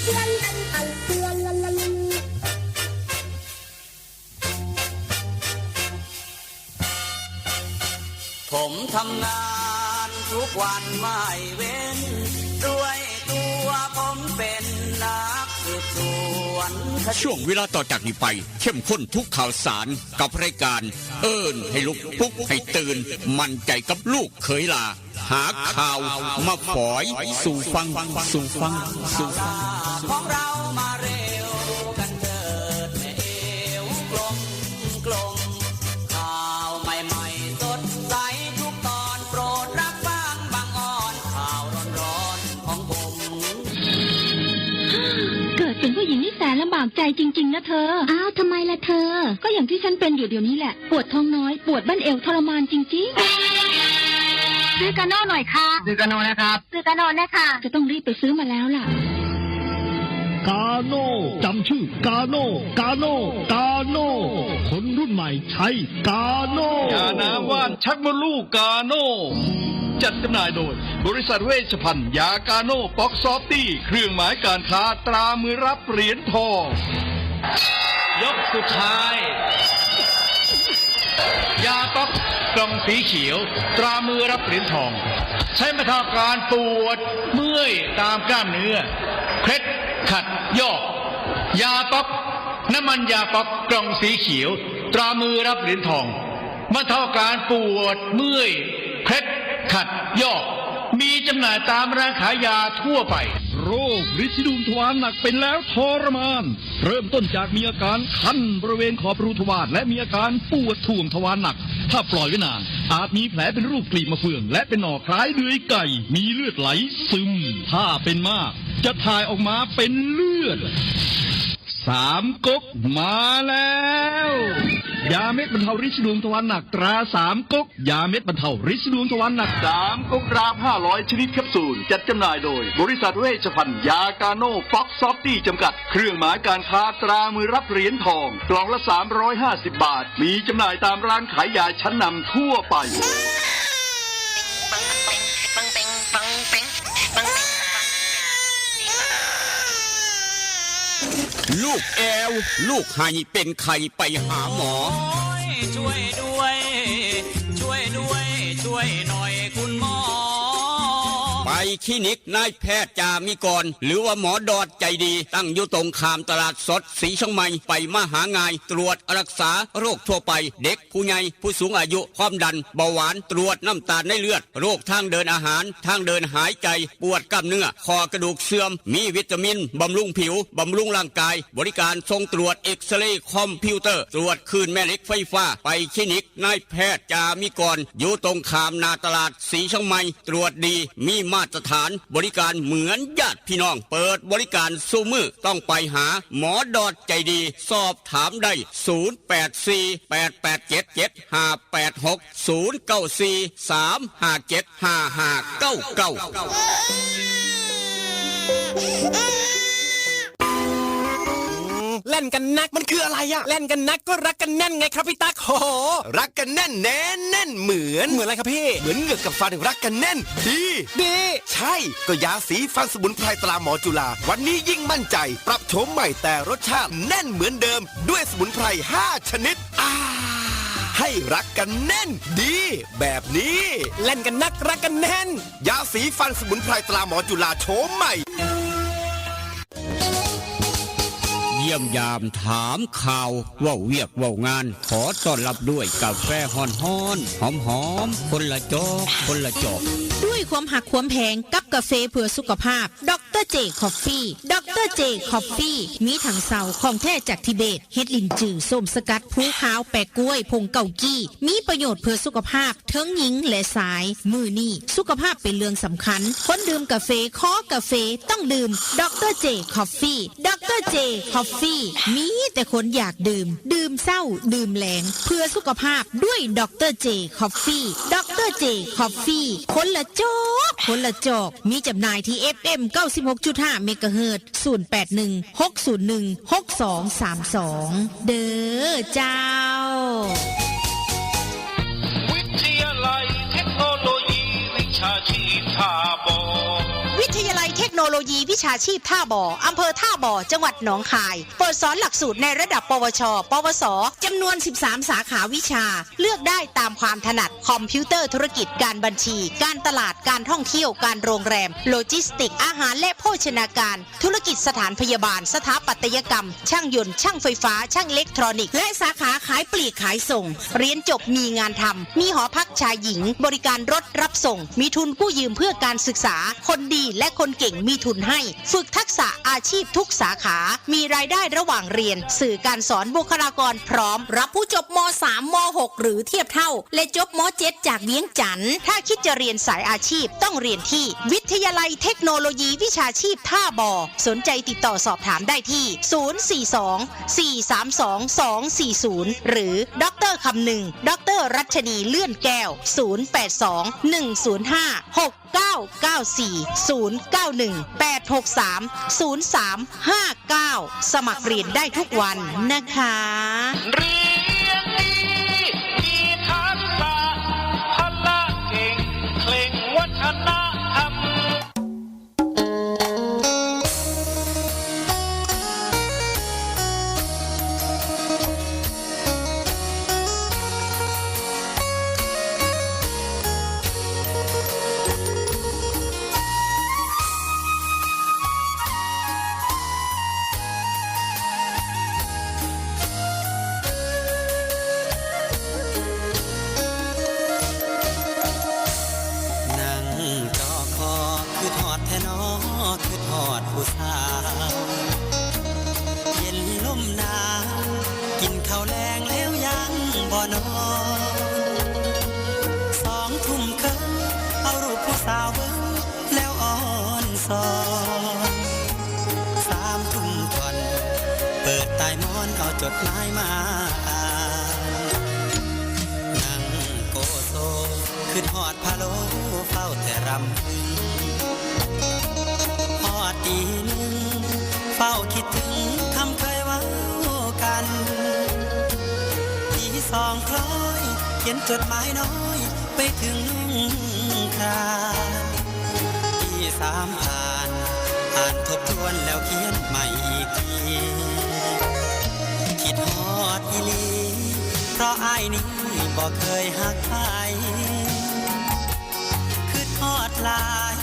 ผมทำงานทุกวันไม่เว้นด้วยตัวผมเป็นนักสืบสวนช่วงเวลาต่อจากนี้ไปเข้มข้นทุกข่าวสารกับรายการเอิ้นให้ลุกปลุกให้ตื่นมั่นใจกับลูกเขยลาหาข่าวมาฝอยสู่ฟังของเรามาเร็วกันเถิดแม่เอวกลมข่าวใหม่ๆสดใสทุกตอนโปรดรับฟังบางอ่อนข่าวร้อนๆของผมเกิดเป็นผู้หญิงนี่แสนลำบากใจจริงๆนะเธออ้าวทำไมล่ะเธอก็อย่างที่ฉันเป็นอยู่เดี๋ยวนี้แหละปวดท้องน้อยปวดบั้นเอวทรมานจริงๆซื้อกาโน่หน่อยค่ะซื้อกาโน่นะครับซื้อกาโน่นะคะจะต้องรีบไปซื้อมาแล้วล่ะกาโน่จำชื่อกาโน่คนรุ่นใหม่ใช้กาโน่ยาน้ำว่านชักมดลูกกาโน่จัดจำหน่ายโดยบริษัทเวชภัณฑ์ยากาโน่ป๊อกซอฟตี้เครื่องหมายการค้าตรามือรับเหรียญทองยกสุดท้ายยาป๊อกกล่องสีเขียวตรามือรับเหรียญทองใช้บรรเทาการปวดเมื่อยตามกล้ามเนื้อเคล็ดขัดยอกยาป๊อกน้ำมันยาป๊อกกล่องสีเขียวตรามือรับเหรียญทองบรรเทาการปวดเมื่อยเคล็ดขัดยอกมีจำหน่ายตามร้านขายยาทั่วไปโรคฤทธิ์ดุมทวารหนักเป็นแล้วทรมานเริ่มต้นจากมีอาการคันบริเวณขอบรูทวารและมีอาการปวดท่วงทวารหนักถ้าปล่อยไว้นานอาจมีแผลเป็นรูปกลีบมะเฟืองและเป็นหน่อคล้ายเดือยไก่มีเลือดไหลซึมถ้าเป็นมากจะถ่ายออกมาเป็นเลือด3 ก๊กมาแล้วยาเม็ดบรรเทาฤทธิ์ดวงทวารหนักตรา3 ก๊กยาเม็ดบรรเทาฤทธิ์ดวงทวารหนัก3 ก๊กกรัม500ชนิดแคปซูลจัดจำหน่ายโดยบริษัทเวชภัณฑ์ยากาโน่ป๊อกซอฟตี้จำกัดเครื่องหมายการค้าตรามือรับเหรียญทองกล่องละ350 บาทมีจำหน่ายตามร้านขายยาชั้นนำทั่วไปลูกแอวลูกไห้เป็นไข้ไปหาหมอช่วยด้วยช่วยหน่อยคุณหมอไปคลินิกนายแพทย์จามิกรหรือว่าหมอดอดใจดีตั้งอยู่ตรงข้ามตลาดสดสีช่องใหม่ไปมาหางายตรวจรักษาโรคทั่วไปเด็กผู้ใหญ่ผู้สูงอายุความดันเบาหวานตรวจน้ำตาลในเลือดโรคทางเดินอาหารทางเดินหายใจปวดกล้ามเนื้อคอกระดูกเสื่อมมีวิตามินบำรุงผิวบำรุงร่างกายบริการส่งตรวจเอ็กซเรย์คอมพิวเตอร์ตรวจคลื่นแม่เหล็กไฟฟ้าไปคลินิกนายแพทย์จามิกรอยู่ตรงข้ามนาตลาดสีช่องใหม่ตรวจดีมีมาตรฐานบริการเหมือนญาติพี่น้องเปิดบริการสู้มือต้องไปหาหมอดอดใจดีสอบถามได้เล่นกันนักมันคืออะไรอะเล่นกันนักก็รักกันแน่นไงครับพี่ตั๊กโหรักกันแน่นแน่นเหมือนอะไรครับพี่เหมือนเหงือกกับฟันรักกันแน่นดีใช่ก็ยาสีฟันสมุนไพรตราหมอจุฬาวันนี้ยิ่งมั่นใจปรับโฉมใหม่แต่รสชาติแน่นเหมือนเดิมด้วยสมุนไพร5 ชนิดให้รักกันแน่นดีแบบนี้เล่นกันนักรักกันแน่นยาสีฟันสมุนไพรตราหมอจุฬาโฉมใหม่เยี่ยมยามถามข่าวว่าเวียกว่างานขอต้อนรับด้วยกาแฟฮ้อนหอมคนละจอกด้วยความหักความแพงกับกาแฟเพื่อสุขภาพดรเจคอฟฟี่ดรเจคอฟฟี่มีถังเสาของแท้จากทิเบตเฮ็ดลินจือส้มสกัดผู้ขาวแปะกล้วยผงเกากี้มีประโยชน์เพื่อสุขภาพทั้งหญิงและชายมือนี่สุขภาพเป็นเรื่องสำคัญคนดื่มกาแฟขอกาแฟต้องดื่มดรเจคอฟฟี่ดรเจคอฟฟี่มีแต่คนอยากดื่มเศร้าดื่มแหลงเพื่อสุขภาพด้วยดรเจคอฟฟี่ดรเจคอฟฟี่คนละจอกมีจำหน่ายที่ FM 96.5 เมกะเฮิรตซ์ 0816016232 เด้อเจ้าวิทยาลัยเทคโนโลยีวิชาชีพท่าบ่อวิทยาลัยเทคโนโล ยีวิชาชีพท่าบ่ออำเภอท่าบ่อจังหวัดหนองคายเปิดสอนหลักสูตรในระดับปวช ปวสจำนวน13สาขาวิชาเลือกได้ตามความถนัดคอมพิวเตอร์ธุรกิจการบัญชีการตลาดการท่องเที่ยวการโรงแรมโลจิสติกอาหารและโภชนาการธุรกิจสถานพยาบาลสถาปัตยกรรมช่างยนต์ช่างไฟฟ้าช่างอิเล็กทรอนิกส์และสาขาขายปลีกขายส่งเรียนจบมีงานทำมีหอพักชายหญิงบริการรถรับส่งมีทุนกู้ยืมเพื่อการศึกษาคนดีและคนเก่งมีทุนให้ฝึกทักษะอาชีพทุกสาขามีรายได้ระหว่างเรียนสื่อการสอนบุคลากรพร้อมรับผู้จบม.3 ม.6 หรือเทียบเท่าและจบม.7 จากเวียงจันทร์ถ้าคิดจะเรียนสายอาชีพต้องเรียนที่วิทยาลัยเทคโนโลยีวิชาชีพท่าบ่อสนใจติดต่อสอบถามได้ที่ 042-432-240 หรือดร.คำนึงดร.รัชนีเลื่อนแก้ว 082-105-6994-091-863-0359 สมัครเรียนได้ทุกวันนะคะ เรียนดีมีทักษะพละเก่งเคร่งวัฒนธรรม นั่งจอคอคือทอดแทนอคือทอดผู้สาวเย็นลมหนาวกินข้าวแรงแล้วยังบ่นอน2 ทุ่มครึ่งเอารูปผู้สาวเบิ่งแล้วอ่อนสอน3 ทุ่มก่อนเปิดใต้หมอนเอาจดหมายมาอ่านนั่งโกโซขึ้นหอดพะโลเฝ้าแต่รำพึงหอดตี 1เฝ้าคิดถึงคำเคยเว้ากันตี2 คล้อยเขียนจดหมายน้อยไปถึงนุ่งครานตี3 ผ่านอ่านทบทวนแล้วเขียนใหม่อีกทีคิดฮอดอีหลีเพราะอ้ายนี้บ่เคยหักใครคือทอดหลาย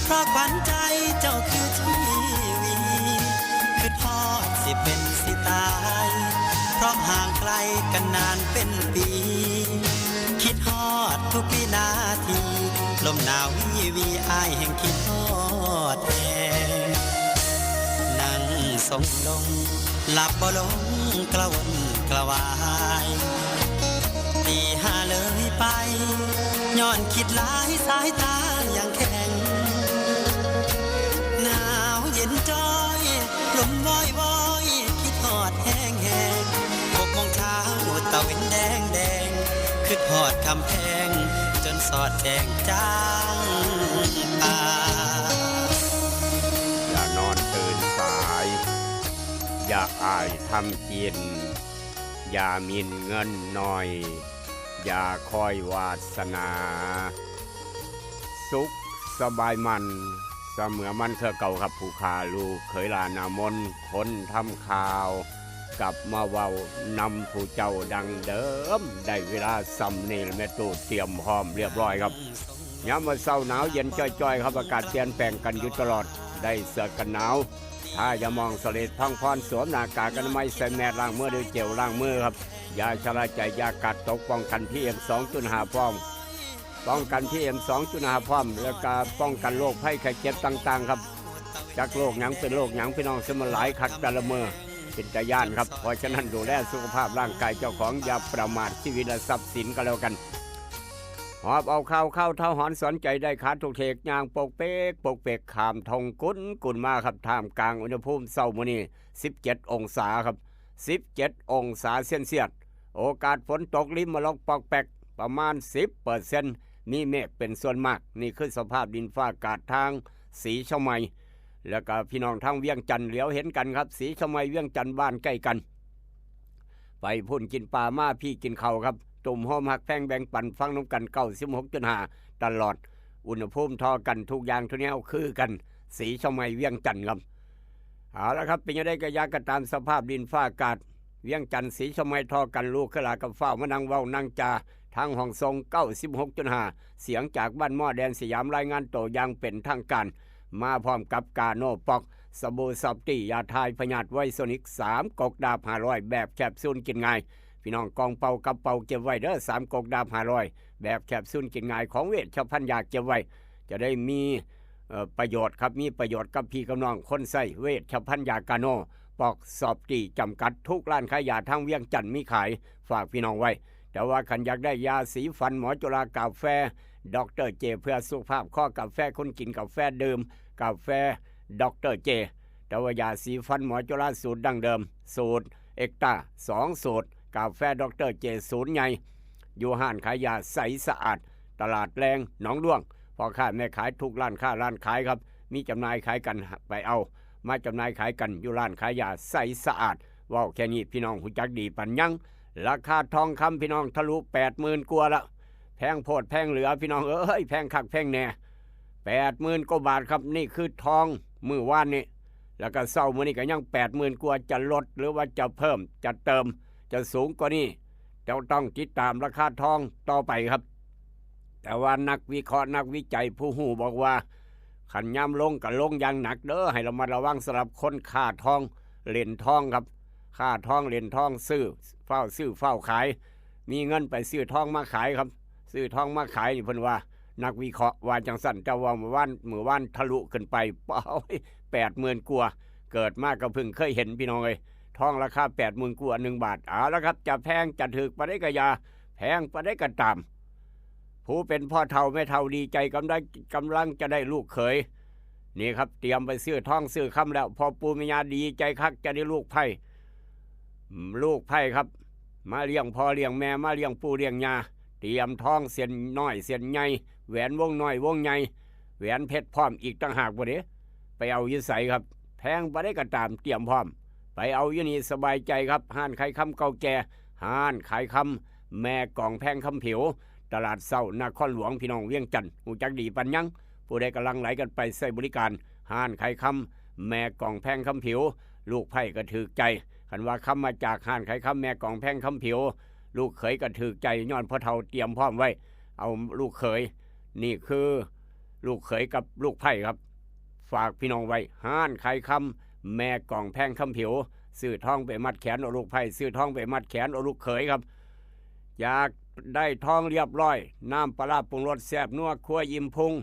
เพราะขวัญใจเจ้าคือชีวีคือทอดสิเป็นสิตายเพราะห่างไกลกันนานเป็นปีคิดฮอดทุกวินาทีลมหนาววีอ้ายแห่งคิดฮอดแนั่งทรงลงหลับบ่ลงกระวนกระวายตี5เลยไปย้อนคิดหลายสายตาอย่างแข็งหนาวเย็นจ้อยลมวอยวอยคิดฮอดแห้งแห้ง6 โมงเช้าตะเวนแดงแดงคิดฮอดคำแพงจนสอดแจงจางตาอย่านอนตื่นสายอย่าอายทำกินอย่ามินเงินหน่อยอย่าคอยวาสนาสุขสบายมันเสมอมันเธอเก่าครับผู้ขาลูกเคยลานามนคนทำข่าวกลับมาเว้านำผู้เจ้าดังเดิมได้เวลาสำเนียงแม่ตู้เตรียมพร้อมเรียบร้อยครับยามวันเช้าหนาวเย็นจ้อยๆครับอากาศเปลี่ยนแปลงกันอยู่ตลอดได้เสื้อกันหนาวถ้าอย่ามองสเลดพังพรสวมหน้ากากอนามัยใส่แมสล้างมือด้วยเจลล้างมือครับยาชะลาใจยากัดตกป้องกันPM 2.5 พร้อมป้องกันPM 2.5 พร้อมแล้วก็ป้องกันโรคภัยไข้เจ็บต่างๆครับจากโรคหยังเป็นโรคหยังพี่น้องสมหลายคักแต่ละมือเป็นตาย่านครับเพราะฉะนั้นดูแลสุขภาพร่างกายเจ้าของอย่าประมาทชีวิตและทรัพย์สินก็แล้วกันหอบเอาข้าวเข้าเท้าหอนสนใจได้ขาดทุกเทกยางปกเป๊กขามทงกุนมาครับท่ามกลางอุณหภูมิเช้ามื้อนี้17 องศาครับ17 องศาเซนเซียสโอกาสฝนตกลิมมาลอกปอกแปกประมาณ 10% มีเมฆเป็นส่วนมากนี่คือสภาพดินฟ้าอากาศทางสีชะไมแล้วก็พี่น้องทางเวียงจันทน์เหลียวเห็นกันครับสีชะไมเวียงจันทน์บ้านใกล้กันไปพุ่นกินปลามาพี่กินข้าวครับตุ่มหอมหักแพงแบ่งปันฟังน้ำกัน96.5ตลอดอุณหภูมิทอกันทุกอย่างทุกแนวคือกัน ศรีชมัยเวียงจันทร์ครับเอาละครับเป็นยังไงก็ยากก็ตามสภาพดินฟ้าอากาศเวียงจันทร์ศรีชมัยทอกันลูกขลากับฟ้ามานั่งเว้านั่งจาทางห้องทรง 96.5 เสียงจากบ้านหม้อแดนสยามรายงานโตอย่างเป็นทางการมาพร้อมกับกาโนปอกสบู่ซอฟตี้ยาทายพยาธิไวโซนิก3กกดาบ500แบบแคปซูลกินง่ายพี่น้องกองเป่ากับเป่าเก็บไว้เด้อ3กกดาบ500แบบแคปซูลกินง่ายของเวชภัณฑ์ยาเก็บไว้จะได้มีประโยชน์ครับมีประโยชน์กับพี่กับน้องคนใส่เวชภัณฑ์ยากาโนปอกสอบตีจำกัดทุกร้านขายยาทั้งเวียงจันทร์มีขายฝากพี่น้องไว้แต่ว่าขันอยากได้ยาสีฟันหมอจุฬากาแฟดรเจเพื่อสุขภาพข้อกาแฟคนกินกาแฟดื่มกาแฟดรเจแต่ว่ายาสีฟันหมอจุฬาสูตรดั้งเดิมสูตรเอกตา2สูตรกาแฟดรเจศูนย์ใหญ่อยู่ห้านขายยาใสสะอาดตลาดแรงหนองด้วงพอค้าแม่ขายทุกร้านค้าร้านขายครับมีจำหน่ายขายกันไปเอามาจำหน่ายขายกันอยู่ร้านขายยาใสสะอาดว้าวแค่นี้พี่น้องหูจักดีปันยังราคาทองคำพี่น้องทะลุ 80,000 กว่าละแพงโพดแพงเหลือพี่น้องเอ้ยแพงคักแพงแน่ 80,000 กว่าบาทครับนี่คือทองมื้อวานนี้แล้วก็เช้ามื้อนี้ก็ยัง 80,000 กว่าจะลดหรือว่าจะเพิ่มจะเติมจะสูงกว่านี้เจ้าต้องติดตามราคาทองต่อไปครับแต่ว่านักวิเคราะห์นักวิจัยผู้หูบอกว่าขันย่ำลงกับลงอย่างหนักเด้อให้เรามาระวังสำหรับคนค่าทองเหรียญทองครับค่าทองเหรียญทองซื้อเฝ้าขายมีเงินไปซื้อทองมาขายครับซื้อทองมาขายนี่เพิ่นว่านักวิเคราะห์ว่าจังสั่นเจ้าว่าเมื่อวานทะลุขึ้นไปเป้า80,000 กว่าเกิดมากก็เพิ่งเคยเห็นพี่น้องเลยทองราคา 80,000 กว่า1 บาทเอาละครับจะแพงจะถึกปานใดก็อย่าแพงปานใดก็ตามผู้เป็นพ่อเฒ่าแม่เฒ่าดีใจกำลังจะได้ลูกเขยนี่ครับเตรียมไปซื้อทองซื้อคำแล้วพอปู่แม่ย่าดีใจคักจะได้ลูกไผ่ครับมาเลี้ยงพ่อเลี้ยงแม่มาเลี้ยงปู่เลี้ยงย่าเตรียมทองเส้นน้อยเส้นใหญ่แหวนวงน้อยวงใหญ่แหวนเพชรพร้อมอีกต่างหากบ่เด้ไปเอาอยู่ไสครับแพงบ่ได้ก็ตามเตรียมพร้อมไปเอาอยู่นี่สบายใจครับห้านขายคำเก่าแก่ห้านขายคำแม่กล่องแพงคำผิวตลาดเศร้านครหลวงพี่น้องเวียงจันทร์หูจักดีปันยังผู้ใดกำลังไหลกันไปใช้บริการห้านขายคำแม่กล่องแพงคำผิวลูกไผ่ก็ถือใจคันว่าคำมาจากห้านขายคำแม่กล่องแพงคำผิวลูกเขยก็ถือใจย้อนพ่อเฒ่าเตรียมพร้อมไว้เอาลูกเขยนี่คือลูกเขยกับลูกไผ่ครับฝากพี่น้องไว้ห้านขายคำแม่กล่องแพงคำผิวซื้อทองไปมัดแขนเอาลูกไผ่ซื้อทองไปมัดแขนเอาลูกเขยครับอยากได้ทองเรียบร้อยน้ำปลาปรุงรสแซ่บนัวครัวยิ้มพุง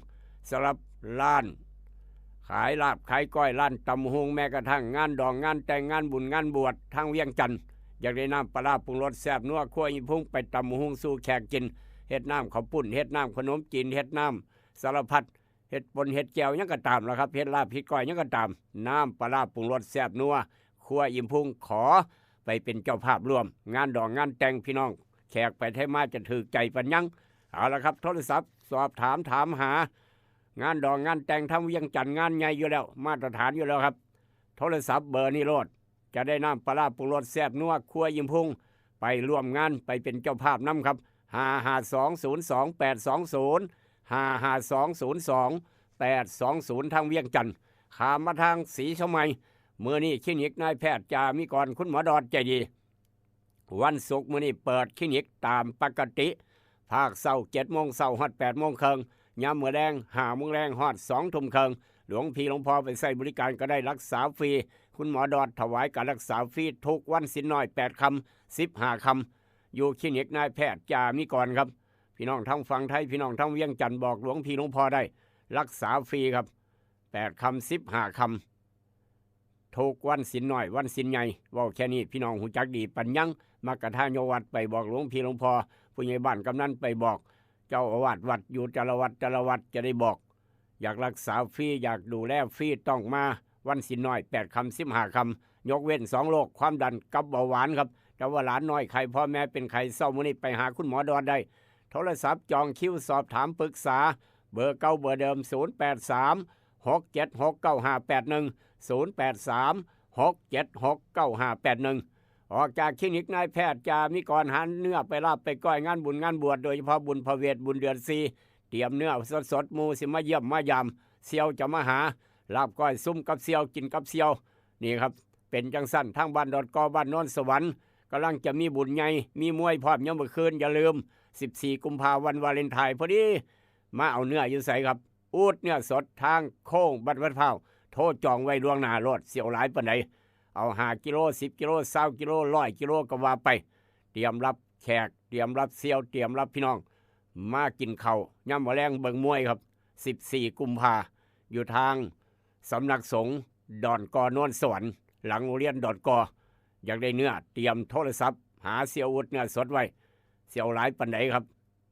สำหรับร้านขายลาบขายก้อยร้านตำหงแม้กระทั่งงานดองงานแต่งงานบุญงานบวชทางเวียงจันทร์อยากได้น้ำปลาปรุงรสแซ่บนัวครัวยิ้มพุงไปตำหงสู่แขกกินเฮ็ดน้ำข้าวปุ้นเฮ็ดน้ำขนมจีนเฮ็ดน้ำสารพัดเฮ็ดปนเฮ็ดแก้วยังก็ตามแล้วครับเฮ็ดลาบเฮ็ดก้อยยังก็ตามน้ำปลาปรุงรสแซ่บนัวครัวยิ้มพุงขอไปเป็นเจ้าภาพร่วมงานดองงานแต่งพี่น้องแขกไปไทยมาจะถือใจปันยังเอาละครับโทรศัพท์สอบถามหางานดองงานแต่งทำเวียงจันทร์งานใหญ่อยู่แล้วมาตรฐานอยู่แล้วครับโทรศัพท์เบอร์นี้โลดจะได้น้ำปลาปรุงรสแซ่บนัวครัวยิ้มพุงไปร่วมงานไปเป็นเจ้าภาพนำครับ552022820 ทางเวียงจันทร์ขามมาทางศรีชมัยเมื่อนี้คลินิกนายแพทย์จามิกรคุณหมอดอดใจดีวันศุกร์มื้อนี้เปิดคลินิกตามปกติภาคเช้า 7 โมงเช้าฮอด 8 โมงครึ่งยามมื้อแลง 5 โมงแลงฮอด 2 ทุ่มครึ่งหลวงพี่หลวงพ่อไปใช้บริการก็ได้รักษาฟรีคุณหมอดอดถวายการรักษาฟรีทุกวันศีลน้อย8คำ15คำอยู่คลินิกนายแพทย์จามิกรครับพี่น้องทั้งฝั่งไทยพี่น้องทั้งเวียงจันทร์บอกหลวงพี่หลวงพ่อได้รักษาฟรีครับ8คำ15คำทุกวันศีลน้อยวันศีลใหญ่เว้าแค่นี้พี่น้องหูจักดีปัญญังมักกะทาโยวัดไปบอกหลวงพี่หลวงพ่อผู้ใหญ่บ้านกำนันไปบอกเจ้าอาวาสวัดอยู่แต่ละวัดจะได้บอกอยากรักษาฟรีอยากดูแลฟรีต้องมาวันศีลน้อย8คำ15คำยกเว้น2โรคความดันกับเบาหวานครับแต่ว่าหลานน้อยใครพ่อแม่เป็นใครเศร้ามื้อนี้ไปหาคุณหมอดอนได้โทรศัพท์จองคิวสอบถามปรึกษาเบอร์เก่าเบอร์เดิม083-676-9581 ออกจากคลินิกนายแพทย์จามิกรหันเนื้อไปลาบไปก้อยงานบุญงานบวชโดยเฉพาะบุญพระเวทบุญเดือน4เตรียมเนื้อสดๆหมูสิมาเยี่ยมมายามเซียวจะมาหา ลาบก้อยซุ่มกับเซียวกินกับเซียวนี่ครับเป็นจังสั้นทางบ้านดอนกอบ้านโนนสวรรค์กำลังจะมีบุญใหญ่มีมวยพร้อมยามมื้อคืนอย่าลืม14กุมภาพันธ์วันวาเลนไทน์พอดีมาเอาเนื้ออยู่ไสครับอูดเนื้อสดทางโค้งบัดวัดพร้าวโทรจองไว้ล่วงหน้ารถเสียวหลายปานใดเอา5กิโล10กิโล20กิโล100กิโลก็ว่าไปเตรียมรับแขกเตรียมรับเซียวเตรียมรับพี่น้องมากินข้าวยามมื้อแลงเบิ่งมวยครับ14กุมภาอยู่ทางสำนักสงฆ์ดอนกอโนนสวรรค์หลังโรงเรียนดอนกออยากได้เนื้อเตรียมโทรศัพท์หาเสียอูดเนื้อสดไว้เสียวหลายปานใดครับ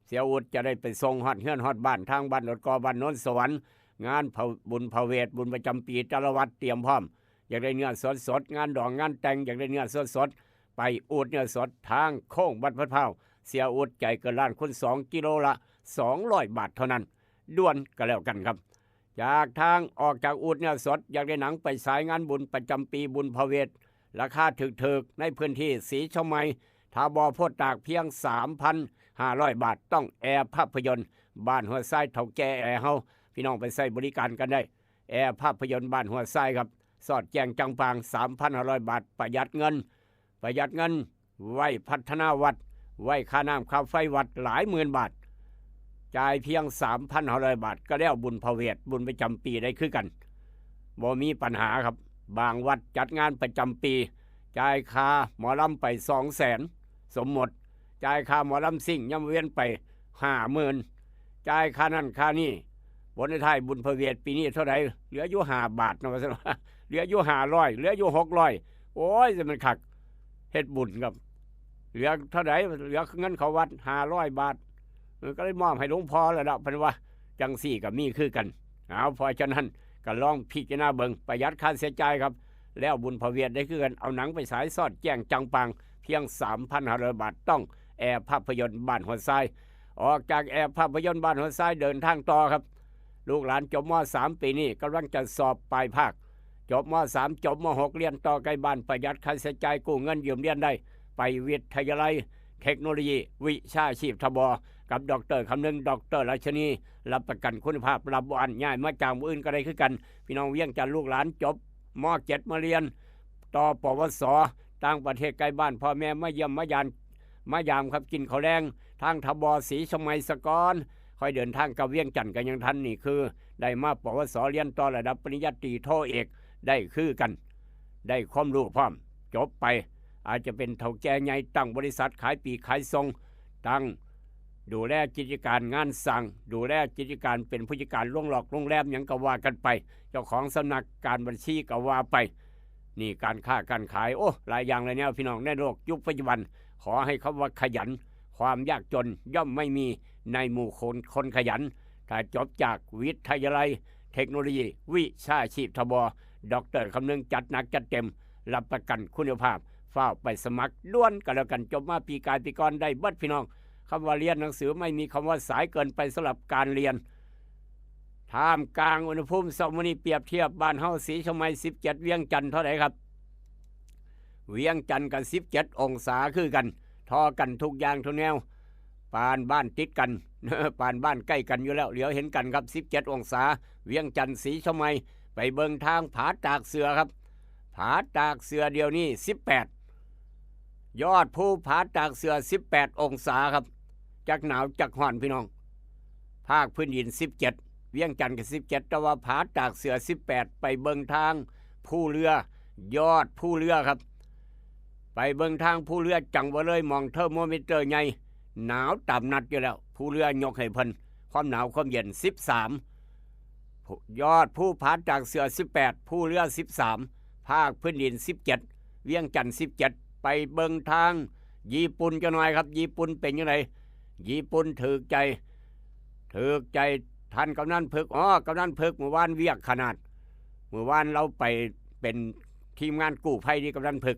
เสียอูดจะได้ไปส่งฮอดเฮือนฮอดบ้านทางบ้านดอนกอบ้านโนนสวรรค์งานบุญพระเวทบุญประจำปีแต่ละวัดเตรียมพร้อมอยากได้เนื้อสดสดงานดองงานแต่งอยากได้เนื้อสดสดไปอูดเนื้อสดทางโค้งวัดพระพร้าวเสียอูดใจเกินล้านคุณ2กิโลละ200 บาทเท่านั้นด่วนก็แล้วกันครับจากทางออกจากอูดเนื้อสดอยากได้หนังไปสายงานบุญประจำปีบุญพระเวทราคาถึกๆในพื้นที่สีชมายทาบอโพดตากเพียง 3,500 บาทต้องแอร์ภาพยนตร์บ้านหัวไส้เท่าแก่แอร์เฮาพี่น้องไปใช้บริการกันได้แอร์ภาพยนตร์บ้านหัวไส้ครับสอดแจงจังปาง 3,500 บาทประหยัดเงินไว้พัฒนาวัดไว้ค่าน้ำค่าไฟวัดหลายหมื่นบาทจ่ายเพียง 3,500 บาทก็แล้วบุญพระเวทบุญประจำปีได้คือกันบ่มีปัญหาครับบางวัดจัดงานประจำปีจ่ายค่าหมอลำไป 200,000 สมมติจ่ายค่าหมอลำซิ่งย่ำเวียนไป 50,000 จ่ายค่านั่นค่านี่บนในไทยบุญพระเวทปีนี้เท่าไหร่เหลืออยู่5 บาทนะว่าซั่นว่าเหลืออยู่500เหลืออยู่600โอ้ยจะมันคักเฮ็ดบุญครับเหลือเท่าไหร่เหลือเงินเขาวัด500 บาทก็เลยมอบให้หลวงพ่อแล้วล่ะเพิ่นว่าจังซี่ก็มีคือกันเอาเพราะฉะนั้นก็ลองพิจารณาเบิ่งประหยัดค่าใช้จ่ายครับแล้วบุญพระเวทได้คือกันเอาหนังไปฉายสอดแจ้งจังปังเพียง 3,500 บาทต้องแอร์ภาพยนตร์บ้านหัวไส้ออกจากแอร์ภาพยนตร์บ้านหัวไส้เดินทางต่อครับลูกหลานจบม.3 ปีนี้กำลังจะสอบปลายภาคจบม.3 จบม.6 เรียนต่อใกล้บ้านประหยัดค่าใช้จ่ายกู้เงินยืมเรียนได้ไปวิทยาลัยเทคโนโลยีวิชาชีพทบกับดร.คำนึงดร.ราชนีรับประกันคุณภาพรับบ่อันง่ายมาจากมืออื่นก็ได้คือกันพี่น้องเวียงจันทร์ลูกหลานจบม.7 มาเรียนต่อปวสต่างประเทศใกล้บ้านพ่อแม่มาเยี่ยมมายามครับกินข้าวแรงทางทบศรีชมัยสกรค่อยเดินทางกับเวียงจันทร์กันยังทันนี่คือได้มาปวสเรียนต่อระดับปริญญาตรีโทเอกได้คือกันได้ความรู้พร้อมจบไปอาจจะเป็นเฒ่าแก่ใหญ่ตั้งบริษัทขายปีกขายส่งตั้งดูแลกิจการงานสั่งดูแลกิจการเป็นผู้จัดการโรงหลอกโรงแรมหยังก็ว่ากันไปเจ้าของสำนักการบัญชีก็ว่าไปนี่การค้าการขายโอ้หลายอย่างเลยเนี่ยพี่น้องในโลกยุคปัจจุบันขอให้คำว่าขยันความยากจนย่อมไม่มีในหมู่คนขยันถ้าจบจากวิทยาลัยเทคโนโลยีวิชาชีพทบดร.คำนึงจัดหนักจัดเต็มรับประกันคุณภาพเฝ้าไปสมัครล้วนกันแล้วกันจบมาปีกายปีก่อนได้เบิดพี่น้องคำว่าเรียนหนังสือไม่มีคำว่าสายเกินไปสำหรับการเรียนท่ามกลางอุณหภูมิสมนีเปรียบเทียบบ้านเฮาสีชมัย17เวียงจันทร์เท่าไหร่ครับเวียงจันทร์กัน17องศาคือกันทอกันทุกอย่างทุกแนวปานบ้านติดกันปานบ้านใกล้กันอยู่แล้วเหลียวเห็นกันครับ17องศาเวียงจันทร์สีชมัยไปเบิ่งทางผาตากเสือครับผาตากเสือเดียวนี้18ยอดภูผาตากเสือ18องศาครับจักหนาวจักร้อนพี่น้องภาคพื้นดิน17เวียงจันทร์ก็17แต่ว่าผาตากเสือ18ไปเบิ่งทางผู้เรือยอดผู้เรือครับไปเบิ่งทางผู้เรือจังว่าเลยมองเทอร์โมมิเตอร์ใหญ่หนาวต่ำนัดอยู่แล้วผู้เรือยกให้เพิ่นความหนาวความเย็น13ยอดผู้ผาตากเสือ18ผู้เรือ13ภาคพื้นดิน17เวียงจันทร์17ไปเบิ่งทางญี่ปุ่นจะหน่อยครับญี่ปุ่นเป็นยังไงญี่ปุ่นถูกใจท่านกำนันพึกกำนันพึกเมื่อวานเวียกขนาดเมื่อวานเราไปเป็นทีมงานกู้ภัยที่กำนันพึก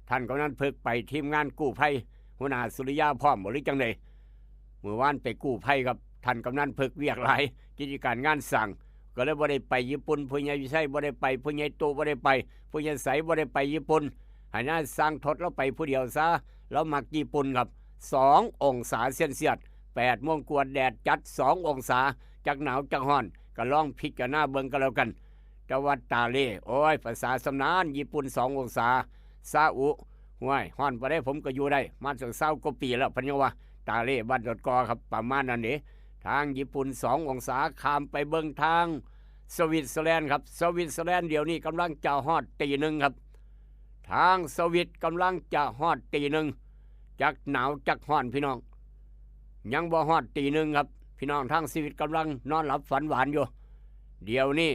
ท่านกำนันพึกไปทีมงานกู้ภัยหัวหน้าสุริยาพร้อมบ่หรือจังได๋เมื่อวานไปกู้ภัยครับท่านกำนันพึกเวียกหลายกิจการงานสั่งก็เลยบ่ได้ไปญี่ปุ่นผู้ใหญ่วิชัยบ่ได้ไปผู้ใหญ่โตบ่ได้ไปผู้ใหญ่ใสบ่ได้ไปญี่ปุ่นให้น่าสร้างทดเราไปผู้เดียวซะเรามักญี่ปุ่นครับ2องศาเซลเซียส8โมงกว่าแดดจัด2องศาจักหนาวจักร้อนก็ลองพิจารณาเบิ่งกันแล้วกัน จังหวัดตาเลโอ้ยภาษาสำนานญี่ปุ่น2 องศาซาอุห้วยฮ้อนบ่ได้ผมก็อยู่ได้มาถึง20กว่าปีแล้วพันยังว่าตาเลบ้านดอดกอครับประมาณนั้นเด้ทางญี่ปุ่น2 องศาข้ามไปเบิ่งทางสวิตเซอร์แลนด์ครับสวิตเซอร์แลนด์เดี๋ยวนี้กำลังจะฮอดตีหนึ่งครับทางสวิตกำลังจะฮอดตีหนึ่งจักหนาวจักฮ้อนพี่น้องยังบ่ฮอดตีหนึ่งครับพี่น้องทางสวิตกำลังนอนหลับฝันหวานอยู่เดี๋ยวนี้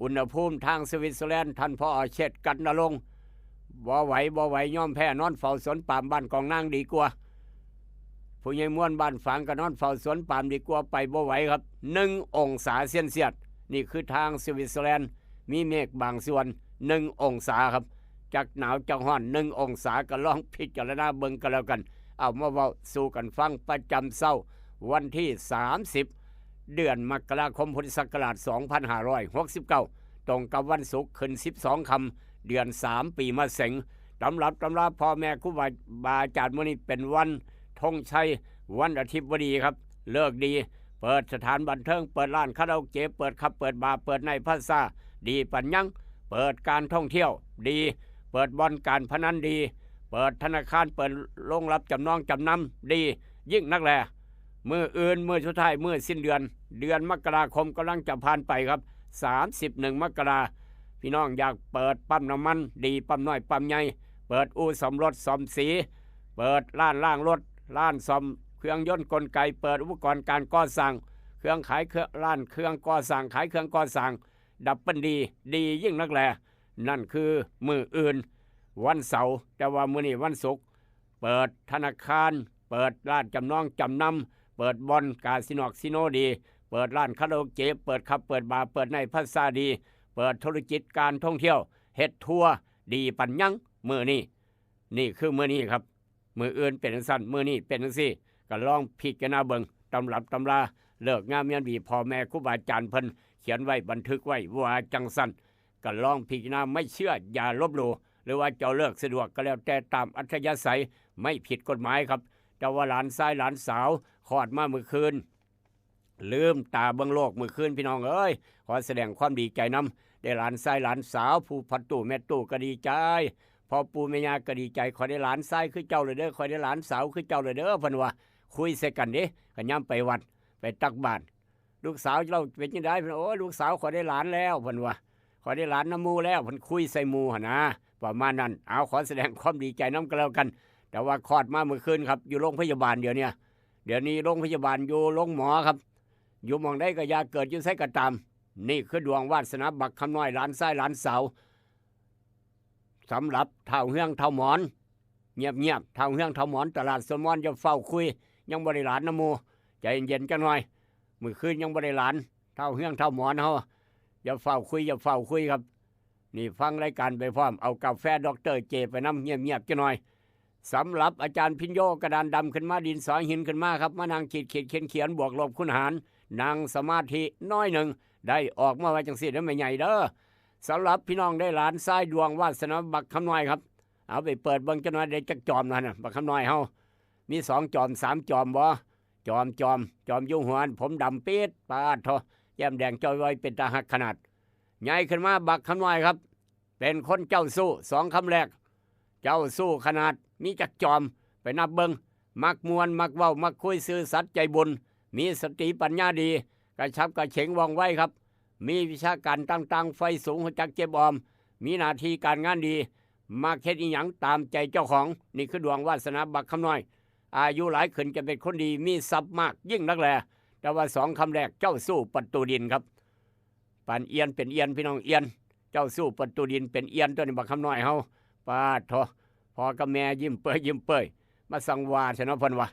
อุณหภูมิทางสวิตเซอร์แลนด์ท่านพ่อเช็ดกันนรงค์บ่ไหวย่อมแพ้นอนเฝ้าสวนปามบ้านกองนางดีกว่าผู้ใหญ่ม้วนบ้านฝางก็นอนเฝ้าสวนปามดีกว่าไปบ่ไหวครับ1 องศาเซนเซียสนี่คือทางสวิตเซอร์แลนด์มีเมฆบางส่วน1 องศาครับจากหนาวจากร้อน1 องศาก็ลองพิจารณาเบิ่งกันแล้วกันเอามาเว้าสู่กันฟังประจำเช้าวันที่30เดือนมกราคมพุทธศักราช2569ตรงกับวันศุกร์ขึ้น12ค่ำเดือน3ปีมะเสงตำราพ่อแม่ครูบาอาจารย์มื้อนี้เป็นวันธงชัยวันอาทิตย์ดีครับเลิกดีเปิดสถานบันเทิงเปิดร้านคาราโอเกะเปิดคับเปิดบาร์เปิดในภาษาดีปัญญังเปิดการท่องเที่ยวดีเปิดบ่อนการพนันดีเปิดธนาคารเปิดโรงรับจำนองจำนำดียิ่งนักแลมื้ออื่นมื้อสุดท้ายมื้อสิ้นเดือนมกราคมกำลังจะผ่านไปครับ31 มกราพี่น้องอยากเปิดปั๊มน้ำมันดีปั๊มน้อยปั๊มใหญ่เปิดอู่ซ่อมรถซ่อมสีเปิดร้านล้างรถร้านซ่อมเครื่องยนต์กลไกเปิดอุปกรณ์การก่อสร้างเครื่องขายเครื่องร้านเครื่องก่อสร้างขายเครื่องก่อสร้างดับเบิลดียิ่งนักแลนั่นคือมื้ออื่นวันเสาร์แต่ว่ามื้อนี้วันศุกร์เปิดธนาคารเปิดร้านจำนองจำนำเปิดบ่อนคาสิโนดีเปิดร้านคาราโอเกะเปิดคับเปิดบาร์เปิดในภาษาดีเปิดธุรกิจการท่องเที่ยวเฮ็ดทัวร์ดีปัญญังมื้อนี้นี่คือมื้อนี้ครับมื้ออื่นเป็นจังซั่นมื้อนี้เป็นจังซี่ก็ลองพิจารณาเบิ่งตำราเลิกงามยามดีพ่อแม่ครูบาอาจารย์เพิ่นเขียนไว้บันทึกไว้ว่าจังซั่นก็ลองพิจารณาไม่เชื่ออย่าลบหลู่หรือว่าเจ้าเลิกสะดวกก็แล้วแต่ตามอัธยาศัยไม่ผิดกฎหมายครับแต่ว่าหลานชายหลานสาวคลอดมาเมื่อคืนลืมตาเบิ่งโลกเมื่อคืนพี่น้องเอ้ยขอแสดงความดีใจนำได้หลานชายหลานสาวผู้พัดตู้แม่ตู้ก็ดีใจพ่อปู่แม่ย่าก็ดีใจขอได้หลานชายคือเจ้าเลยเด้อขอได้หลานสาวคือเจ้าเลยเด้อเพิ่นว่าคุยใส่กันเด้ก็ย่ำไปวัดไปตักบาตรลูกสาวเราเป็นจังได๋เพิ่นโอ้ลูกสาวขอได้หลานแล้วเพิ่นว่าขอได้หลานน้ำมูแล้วเพิ่นคุยใส่หมู่หั่นนะประมาณนั้นเอาขอแสดงความดีใจนำกันแล้วกันแต่ว่าคลอดมาเมื่อคืนครับอยู่โรงพยาบาลเดี๋ยวนี้โรงพยาบาลอยู่โรงหมอครับอยู่หม่องใดก็อย่าเกิดอยู่ไสก็ตามนี่คือดวงวาสนาบักคำน้อยหลานชายหลานสาวสำหรับเท่าเฮืองเท่าหมอนเงียบเท่าเฮืองเท่าหมอนตลาดสมอนจะเฝ้าคุยยังบ่ได้หลานน้ำหมู่ใจเย็นๆจังหน่อยมื้อคืนยังบ่ได้หลานเท่าเฮืองเท่าหมอนเฮาอย่าเฝ้าคุยครับนี่ฟังรายการไปพร้อมเอากาแฟดร.เจไปนำเงียบๆจังหน่อยสำหรับอาจารย์พิญโยกระดานดำขึ้นมาดินสอหินขึ้นมาครับมานั่งขีดเขียนบวกลบคูณหารนั่งสมาธิน้อยหนึ่งได้ออกมาไว้จังซี่ได้ไม่ใหญ่เด้อสำหรับพี่น้องได้หลานชายดวงวาสนาบักคำน้อยครับเอาไปเปิดเบิ่งจังหน่อยได้จักจอมนั่นน่ะบักคำน้อยเฮามี2 จอม 3 จอมบ่จอมอยู่หัวผมดำปี๊ดปาดโทแย้มแดงจอยไว้เป็นตาหักขนาดใหญ่ขึ้นมาบักคำน้อยครับเป็นคนเจ้าสู้2 คำแรกเจ้าสู้ขนาดมีจักจอมไปนับเบิ่งมักมวนมักเว้ามักคุยซื่อสัตย์ใจบุญมีสติปัญญาดีกระชับกระเฉงว่องไวครับมีวิชาการต่างๆไฟสูงจักเจ็บออมมีหน้าที่การงานดีมาเฮ็ดอีหยังตามใจเจ้าของนี่คือดวงวาสนาบักคำน้อยอายุหลายขึ้นจะเป็นคนดีมีทรัพย์มากยิ่งนักแลแต่ว่า2 คำแรกเจ้าสู้ประตูดินครับปันเอียนเป็นเอียนพี่น้องเอียนเจ้าสู้ประตูดินเป็นเอียนตัวนี้บักคำน้อยเฮาปาดโทพอกับแม่ยิ้มเปื่อยมาสังวาสนาเพิ่นว่า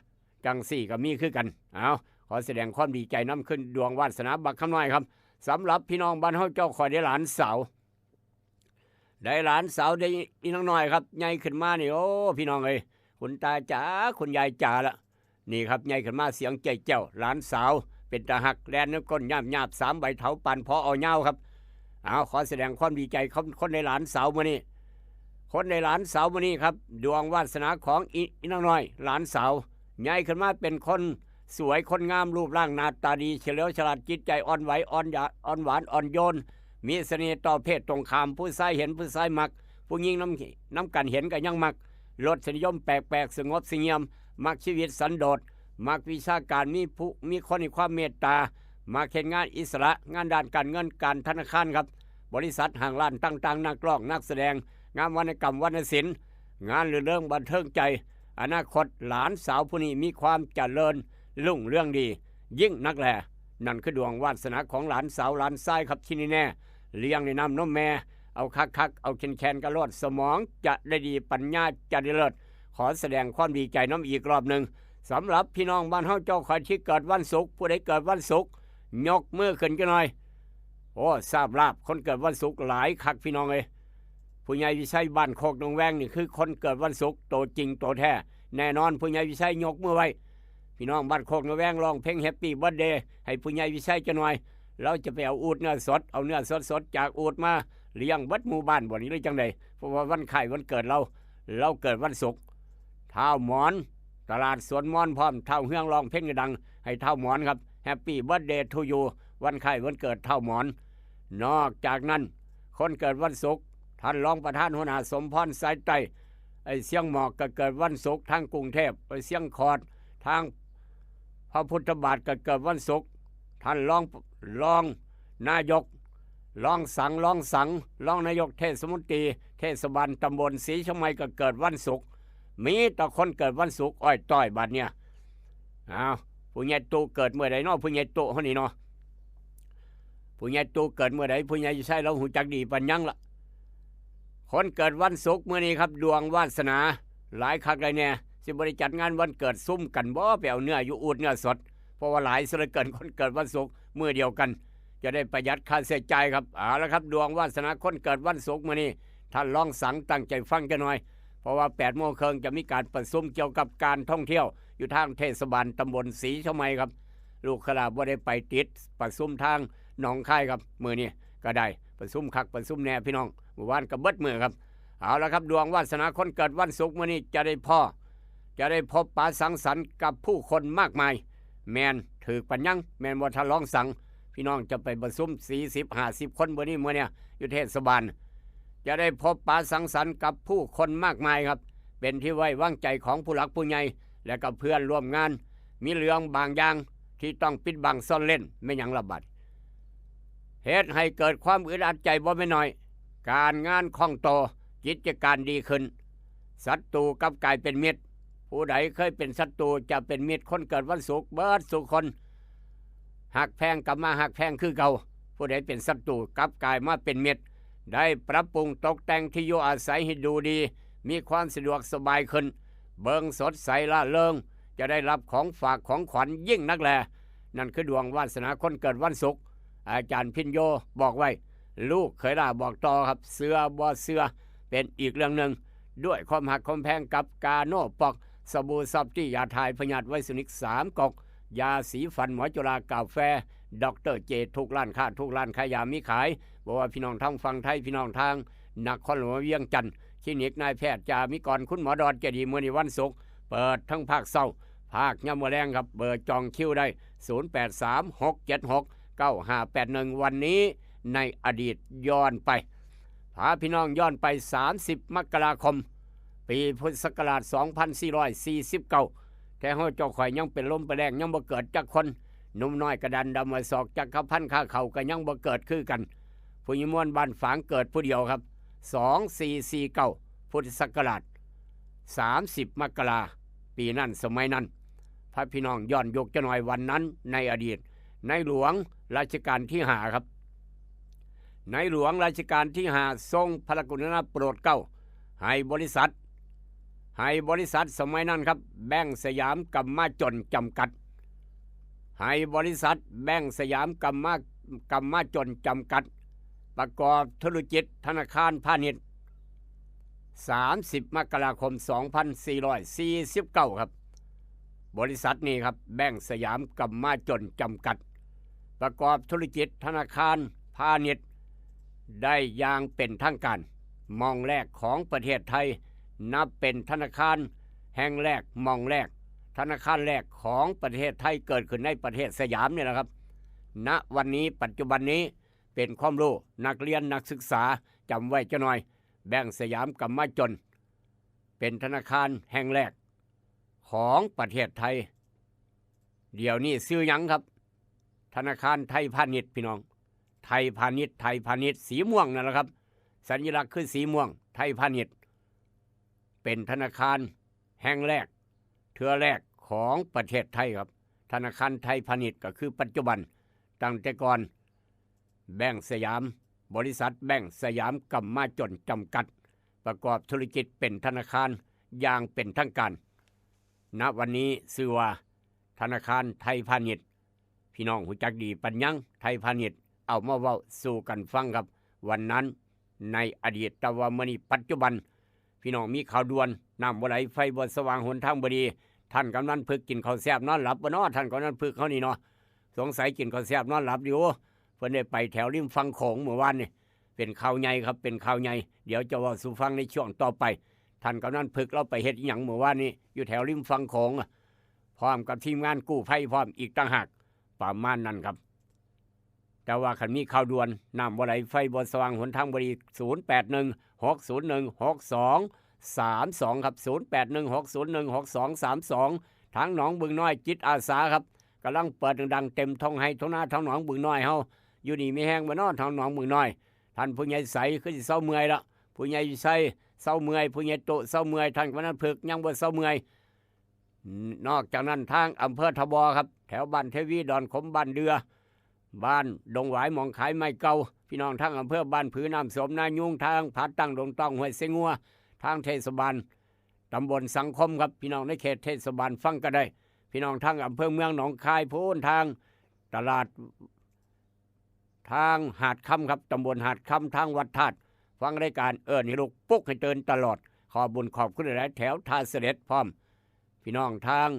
จังสี่ก็มีคือกันเอาขอแสดงความดีใจน้ำขึ้นดวงวาสนาบักคำน้อยครับสำหรับพี่น้องบ้านเฮาเจ้าคอยได้หลานสาวได้อีน้องน้อยครับใหญ่ขึ้นมานี่โอ้พี่น้องเอ้ยคุณตาจ๋าคุณยายจ๋าละนี่ครับใหญ่ขึ้นมาเสียงใจเจ้าหลานสาวเป็นตาหักแลนก้นหยาบ3 ใบเถาปันพอเอาเหย้าครับเอาขอแสดงความดีใจคนในหลานสาวมื้อนี้คนในหลานสาวมื้อนี้ครับดวงวาสนาของอีน้องน้อยหลานสาวใหญ่ขึ้นมาเป็นคนสวยคนงามรูปร่างหน้าตาดีเฉลียวฉลาดจิตใจอ่อนไหวอ่อนหวานอ่อนโยน มีเสน่ห์ต่อเพศตรงข้ามผู้ชายเห็นผู้ชายมักผู้หญิงน้ำกันเห็นก็ยังมักรสนิยมแปลกๆสงบเสงี่ยมมักชีวิตสันโดษมักวิชาการมีคนในความเมตตามักเห็นงานอิสระงานด้านการเงินการธนาคารครับบริษัทห้างร้านต่างๆนักร้องนักแสดงงานวรรณกรรมวรรณศิลป์งานเรื่องบันเทิงใจอนาคตหลานสาวผู้นี้มีความเจริญรุ่งเรื่องดียิ่งนักแลนั่นคือดวงวาสนาของหลานสาวหลานชายครับที่นี่แน่เลี้ยงในน้ำนมแม่เอาคักเอาแคนกระโลดสมองจะได้ดีปัญญาจะได้เลิศขอแสดงความดีใจน้ำอีกรอบหนึ่งสำหรับพี่น้องบ้านเฮาเจ้าคอยที่เกิดวันศุกร์ผู้ใดเกิดวันศุกร์ยกมือขึ้นกันหน่อยโอ้ทราบลาบคนเกิดวันศุกร์หลายคักพี่น้องเลยผู้ใหญ่วิชัยบ้านโคกหนองแวงนี่คือคนเกิดวันศุกร์โตจริงโตแท้แน่นอนผู้ใหญ่วิชัยยกมือไว้พี่น้องบ้านโคกหนองแวงร้องเพลงแฮปปี้เบิร์ธเดย์ให้ผู้ใหญ่วิชัยจะหน่อยเราจะไปเอาอูฐเนื้อสดเอาเนื้อสดจากอูฐมาเลี้ยงเบิดหมู่บ้านบ่นี้เลยจังไดเพราะว่าวันไข่วันเกิดเราเกิดวันศุกร์เท้าหมอนตลาดสวนมอนพร้อมเท้าเฮืองร้องเพลงดังให้เท้าหมอนครับแฮปปี้เบิร์ธเดย์ทูยูวันไข่วันเกิดเท้าหมอนนอกจากนั้นคนเกิดวันศุกร์ท่านรองประธานหัวหน้าสมพรสายใต้ไอ้เสียงหมอกก็เกิดวันศุกร์ทางกรุงเทพไอ้เสียงคอดทางพระพุทธบาทก็เกิดวันศุกร์ท่านรองนายกรองสังรองนายกเทศมนตรีเทศบาลตำบลศรีชมัยก็เกิดวันศุกร์มีแต่คนเกิดวันศุกร์อ้อยต้อยบัดเนี่ยผู้ใหญ่ตู่เกิดเมื่อใดเนาะผู้ใหญ่ตู่เฮานี่เนาะผู้ใหญ่ตู่เกิดเมื่อใดผู้ใหญ่ใช่เราหูจักดีปัญญังละคนเกิดวันศุกร์มื้อนี้ครับดวงวาสนาหลายคักเลยเนี่ยสิบริจัดงานวันเกิดซุ่มกันบ่ไปเอาเนื้ออยู่อูดเนื้อสดเพราะว่าหลายสิเหลือเกินคนเกิดวันศุกร์มื้อเดียวกันจะได้ประหยัดค่าใช้จ่ายครับแล้วครับดวงวาสนาคนเกิดวันศุกร์มื้อนี้ท่านลองสังตั้งใจฟังกันหน่อยเพราะว่า8 โมงครึ่งจะมีการประชุมเกี่ยวกับการท่องเที่ยวอยู่ทางเทศบาลตำบลศรีชมัยครับลูกขลาบ่ได้ไปติดประชุมทางหนองคายครับมื้อนี้ก็ได้ประชุมคักประชุมแน่พี่น้องเมื่อวานก็เบิดมื้อครับเอาละครับดวงวาสนาคนเกิดวันศุกร์มื้อนี้จะได้พบปะสังสรรค์กับผู้คนมากมายแมนถือปัญญังแมนว่าทะลองสังพี่น้องจะไปประชุม40-50 คนมื้อนี้มื้อเนี่ยอยู่เทศบาลจะได้พบปะสังสรรค์กับผู้คนมากมายครับเป็นที่ไว้วางใจของผู้หลักผู้ใหญ่และกับเพื่อนร่วมงานมีเรื่องบางอย่างที่ต้องปิดบังซ่อนเล่นไม่หยังระบาดเหตุให้เกิดความอึดอัดใจบ่ไม่น้อยการงานคล่องโตกิจการดีขึ้นศัตรูกลับกลายเป็นมิตรผู้ใดเคยเป็นศัตรูจะเป็นมิตรคนเกิดวันศุกร์เบิดสุขคนหักแพงกลับมาหักแพงคือเก่าผู้ใดเป็นศัตรูกลับกลายมาเป็นมิตรได้ปรับปรุงตกแต่งที่อยู่อาศัยให้ดูดีมีความสะดวกสบายขึ้นเบิงสดใสล่าเริงจะได้รับของฝากของขวัญยิ่งนักแลนั่นคือดวงวาสนาคนเกิดวันศุกร์อาจารย์พินโยบอกไว้ลูกเคยด่าบอกต่อครับเสือบ่เสือเป็นอีกเรื่องหนึ่งด้วยความหักความแพงกับกาโนปอกสบู่ซับที่ยาทายพยาธิไวสุนิก3 กอกยาสีฟันหมอจุฬากาแฟดรเจทุกร้านค้าทุกร้านขายยามีขายบอกว่าพี่น้องทางฝั่งไทยพี่น้องทางนครหลวงเวียงจันทร์คลินิกนายแพทย์จามิกรคุณหมอดอนเจดีมื้อนี้วันศุกร์เปิดทั้งภาคเช้าภาคยามมื้อแลงครับเบอร์จองคิวได้0836769581วันนี้ในอดีตย้อนไปพาพี่น้องย้อนไป30 มกราคมปีพุทธศักราช2449แต่เฮาเจ้าข่อยยังเป็นลมเป็นแรงยังบ่เกิดจักคนหนุ่มน้อยกระดันดำมาศอกจักรพันธ์ข้าเข่าก็ยังบ่เกิดคือกันผู้ยิมวนบ้านฝางเกิดผู้เดียวครับ2449พุทธศักราช30 มกราปีนั้นสมัยนั้นพระพี่น้องย้อนยกจะหน่อยวันนั้นในอดีตในหลวงรัชกาลที่5ครับในหลวงรัชกาลที่5ทรงพระกรุณาโปรดเกล้าให้บริษัทสมัยนั้นครับแบงก์สยามกำมาจนจำกัดให้บริษัทแบงก์สยามกำมาจนจำกัดประกอบธุรกิจธนาคารพาณิชย์30 มกราคม 2449ครับบริษัทนี้ครับแบงก์สยามกำมาจนจำกัดประกอบธุรกิจธนาคารพาณิชย์ได้อย่างเป็นทางการมองแรกของประเทศไทยนับเป็นธนาคารแห่งแรกมองแรกธนาคารแรกของประเทศไทยเกิดขึ้นในประเทศสยามนี่แหละครับณวันนี้ปัจจุบันนี้ เป็นความรู้นักเรียนนักศึกษาจำไว้จะหน่อยแบงก์สยามกำมาจนเป็นธนาคารแห่งแรกของประเทศไทยเดี๋ยวนี้ซื้อหยังครับธนาคารไทยพาณิชย์พี่น้องไทยพาณิชย์ไทยพาณิชย์สีม่วงนั่นแหละครับสัญลักษณ์คือสีม่วงไทยพาณิชย์เป็นธนาคารแห่งแรกเทือแรกของประเทศไทยครับธนาคารไทยพาณิชย์ก็คือปัจจุบันตั้งแต่ก่อนแบงก์สยามบริษัทแบงก์สยามกำมาจนจำกัดประกอบธุรกิจเป็นธนาคารอย่างเป็นทางการณวันนี้ชื่อว่าธนาคารไทยพาณิชย์พี่น้องหูจักดีปัญญังไทยพาณิชย์เอามาเว้าสู่กันฟังครับวันนั้นในอดีตแต่ว่ามื้อนี้ปัจจุบันพี่น้องมีข่าวด่วนน้ำบ่ไหลไฟบ่สว่างหนทางบ่ดีท่านกำนันพึกกินข้าวแซ่บนอนหลับบ่เนาะท่านกำนันพึกเขานี่เนาะสงสัยกินข้าวแซ่บนอนหลับอยู่เพิ่นได้ไปแถวริมฝั่งโขงเมื่อวานนี่เป็นข่าวใหญ่ครับเป็นข่าวใหญ่เดี๋ยวจะเว้าสู่ฟังในช่วงต่อไปท่านกำนันพึกเราไปเฮ็ดอีหยังเมื่อวานนี้อยู่แถวริมฝั่งโขงพร้อมกับทีมงานกู้ภัยพร้อมอีกต่างหากประมาณนั้นครับแต่ว่าคันมีข่าวด่วนน้ำบ่ไหลไฟบ่สว่างหนทางบ่ดี0816016232ครับ0816016232ทางหนองบึงน้อยจิตอาสาครับกำลังเปิดดังๆเต็มท้องให้ท้องนาท้องหนองบึงน้อยเฮาอยู่นี่มีแห้งบ่เนาะท้องหนองบึงน้อยท่านผู้ใหญ่ใสคือสิเศร้าเมื่อยละผู้ใหญ่ใสเศร้าเมื่อยผู้ใหญ่โตเศร้าเมื่อยท่านกำนันพึกยังบ่เศร้าเมื่อยนอกจากนั้นทางอำเภอทบครับแถวบ้านเทวีดอนขมบ้านเดือบ้านดงหวายหมองขายไม้เก่าพี่น้องทางอำเภอบ้านผือน้ำสมนายุงทางผาตั้งดงต้องห้วยเสงัวทางเทศบาลตำบลสังคมครับพี่น้องในเขตเทศบาลฟังก็ได้พี่น้องทางอำเภอเมืองหนองคายโพ้นทางตลาดทางหาดคำครับตำบลหาดคำทางวัดธาตุฟังรายการให้ลูกปุ๊กให้เตือนตลอดขอบุญขอบคุณหลายแถวท่าเสด็จพร้อมพี่น้องทาง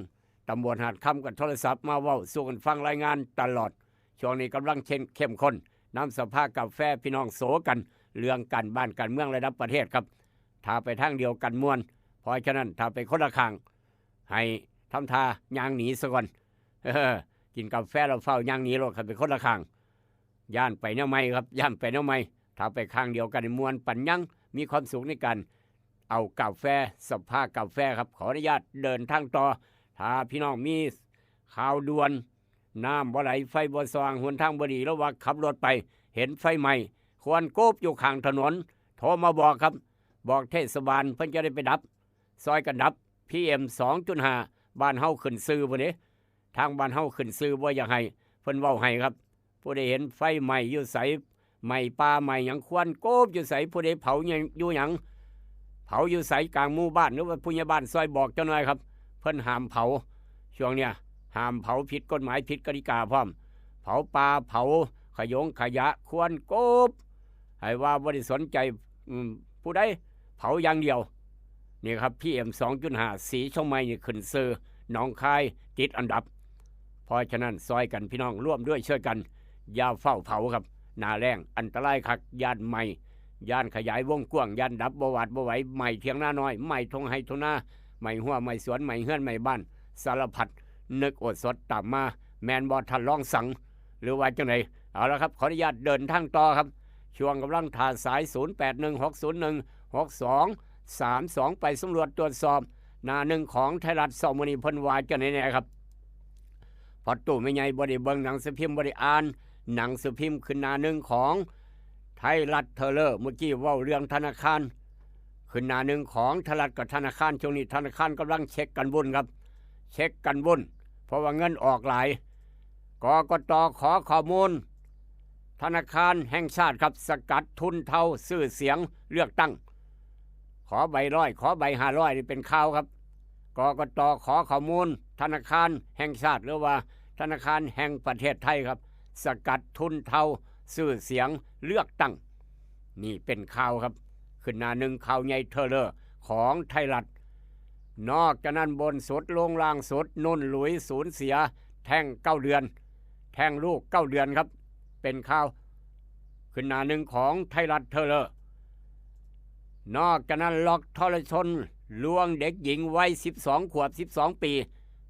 ตำบลหาดคำกับโทรศัพท์มาเว้าสู่กันฟังรายงานตลอดช่วงนี้กำลังเข้มข้นน้ำสภาพกาแฟพี่น้องโสกันเรื่องการบ้านการเมืองระดับประเทศครับถ้าไปทางเดียวกันม่วนเพราะฉะนั้นถ้าไปคนละข้างให้ทำท่ายางหนีซะก่อนกินกาแฟเราเฝ้ายางหนีรถขับไปคนละข้างย่านไปแนวไม่ครับย่านไปแนวไม่ถ้าไปข้างเดียวกันม่วนปัญญังมีความสุขในการเอากาแฟสภาพกาแฟครับขออนุญาตเดินทางต่อถ้าพี่น้องมีข่าวด่วนน้ำบ่ไหลไฟบ่สว่างหนทางบ่ดีแล้วว่าขับรถไปเห็นไฟใหม่ควรโกบอยู่ข้างถนนโทรมาบอกครับบอกเทศบาลเพิ่นจะได้ไปดับซอยกันดับ PM 2.5 บ้านเฮาขึ้นซื้อบ่เด้ทางบ้านเฮาขึ้นซื้อบ่อยากให้เพิ่นเว้าให้ครับผู้ใดเห็นไฟใหม่อยู่ไสใหม่ป่าใหม่หยังควรโกบอยู่ไสผู้ใดเผาอยู่หยังเผาอยู่ไสกลางหมู่บ้านหรือว่าผู้ใหญ่บ้านซอยบอกเจ้าหน่อยครับเพิ่นห้ามเผาช่วงเนี้ยห้ามเผาผิดกฎหมายผิดกติกาพร้อมเผาป่าเผาขยะควรโกบให้ว่าบ่ได้สนใจผู้ใดเผาอย่างเดียวนี่ครับ PM 2.5 สีช่องไม้นี่ขึ้นซื้อหนองคายติดอันดับเพราะฉะนั้นซอยกันพี่น้องร่วมด้วยช่วยกันอย่าเฝ้าเผาครับหน้าแรงอันตรายคักย่านใหม่ย่านขยายวงกว้างย่านดับบ่หวาดบ่ไหวใหม่เทียงหน้าน้อยใหม่ทงไห้ทงหน้าใหม่หัวใหม่สวนใหม่เฮือนใหม่บ้านสารพัดนึกอดสดตามมาแมนบอทันร้องสังหรือว่าจังไหนเอาละครับขออนุญาตเดินทางต่อครับช่วงกำลังถ่าสาย0816016232ไปสำรวจตรวจสอบหน้าหนึ่งของไทยรัฐเสาร์มื้อนี้เพิ่นว่าจังไหนแน่ครับพอตู้ไม่ใหญ่บ่ได้เบิ่งหนังสือพิมพ์บ่ได้อ่านหนังสือพิมพ์ขึ้นหน้าหนึ่งของไทยรัฐเทเลอร์เมื่อกี้เว้าเรื่องธนาคารขึ้นหน้าหนึ่งของไทยรัฐกับธนาคารช่วงนี้ธนาคารกำลังเช็คกันบุญครับเช็คกันบุญเพราะว่าเงินออกหลายกกต.ขอข้อมูลธนาคารแห่งชาติครับสกัดทุนเทาซื้อเสียงเลือกตั้งขอใบ100ขอใบ500นี่เป็นข่าวครับกกต.ขอข้อมูลธนาคารแห่งชาติหรือว่าธนาคารแห่งประเทศไทยครับสกัดทุนเทาซื้อเสียงเลือกตั้งนี่เป็นข่าวครับขึ้นหน้าหนึ่งข่าวใหญ่เทเลอร์ของไทยรัฐนอกจากนั้นบนสุดลงล่างสุดนุ่นหลุยสูญเสียแท่ง9 เดือนแท่งลูก9 เดือนครับเป็นข่าวขึ้นหน้าหนึ่งของไทยรัฐเทเลอร์นอกจากนั้นล็อกทรชนลวงเด็กหญิงวัย12 ขวบ 12 ปี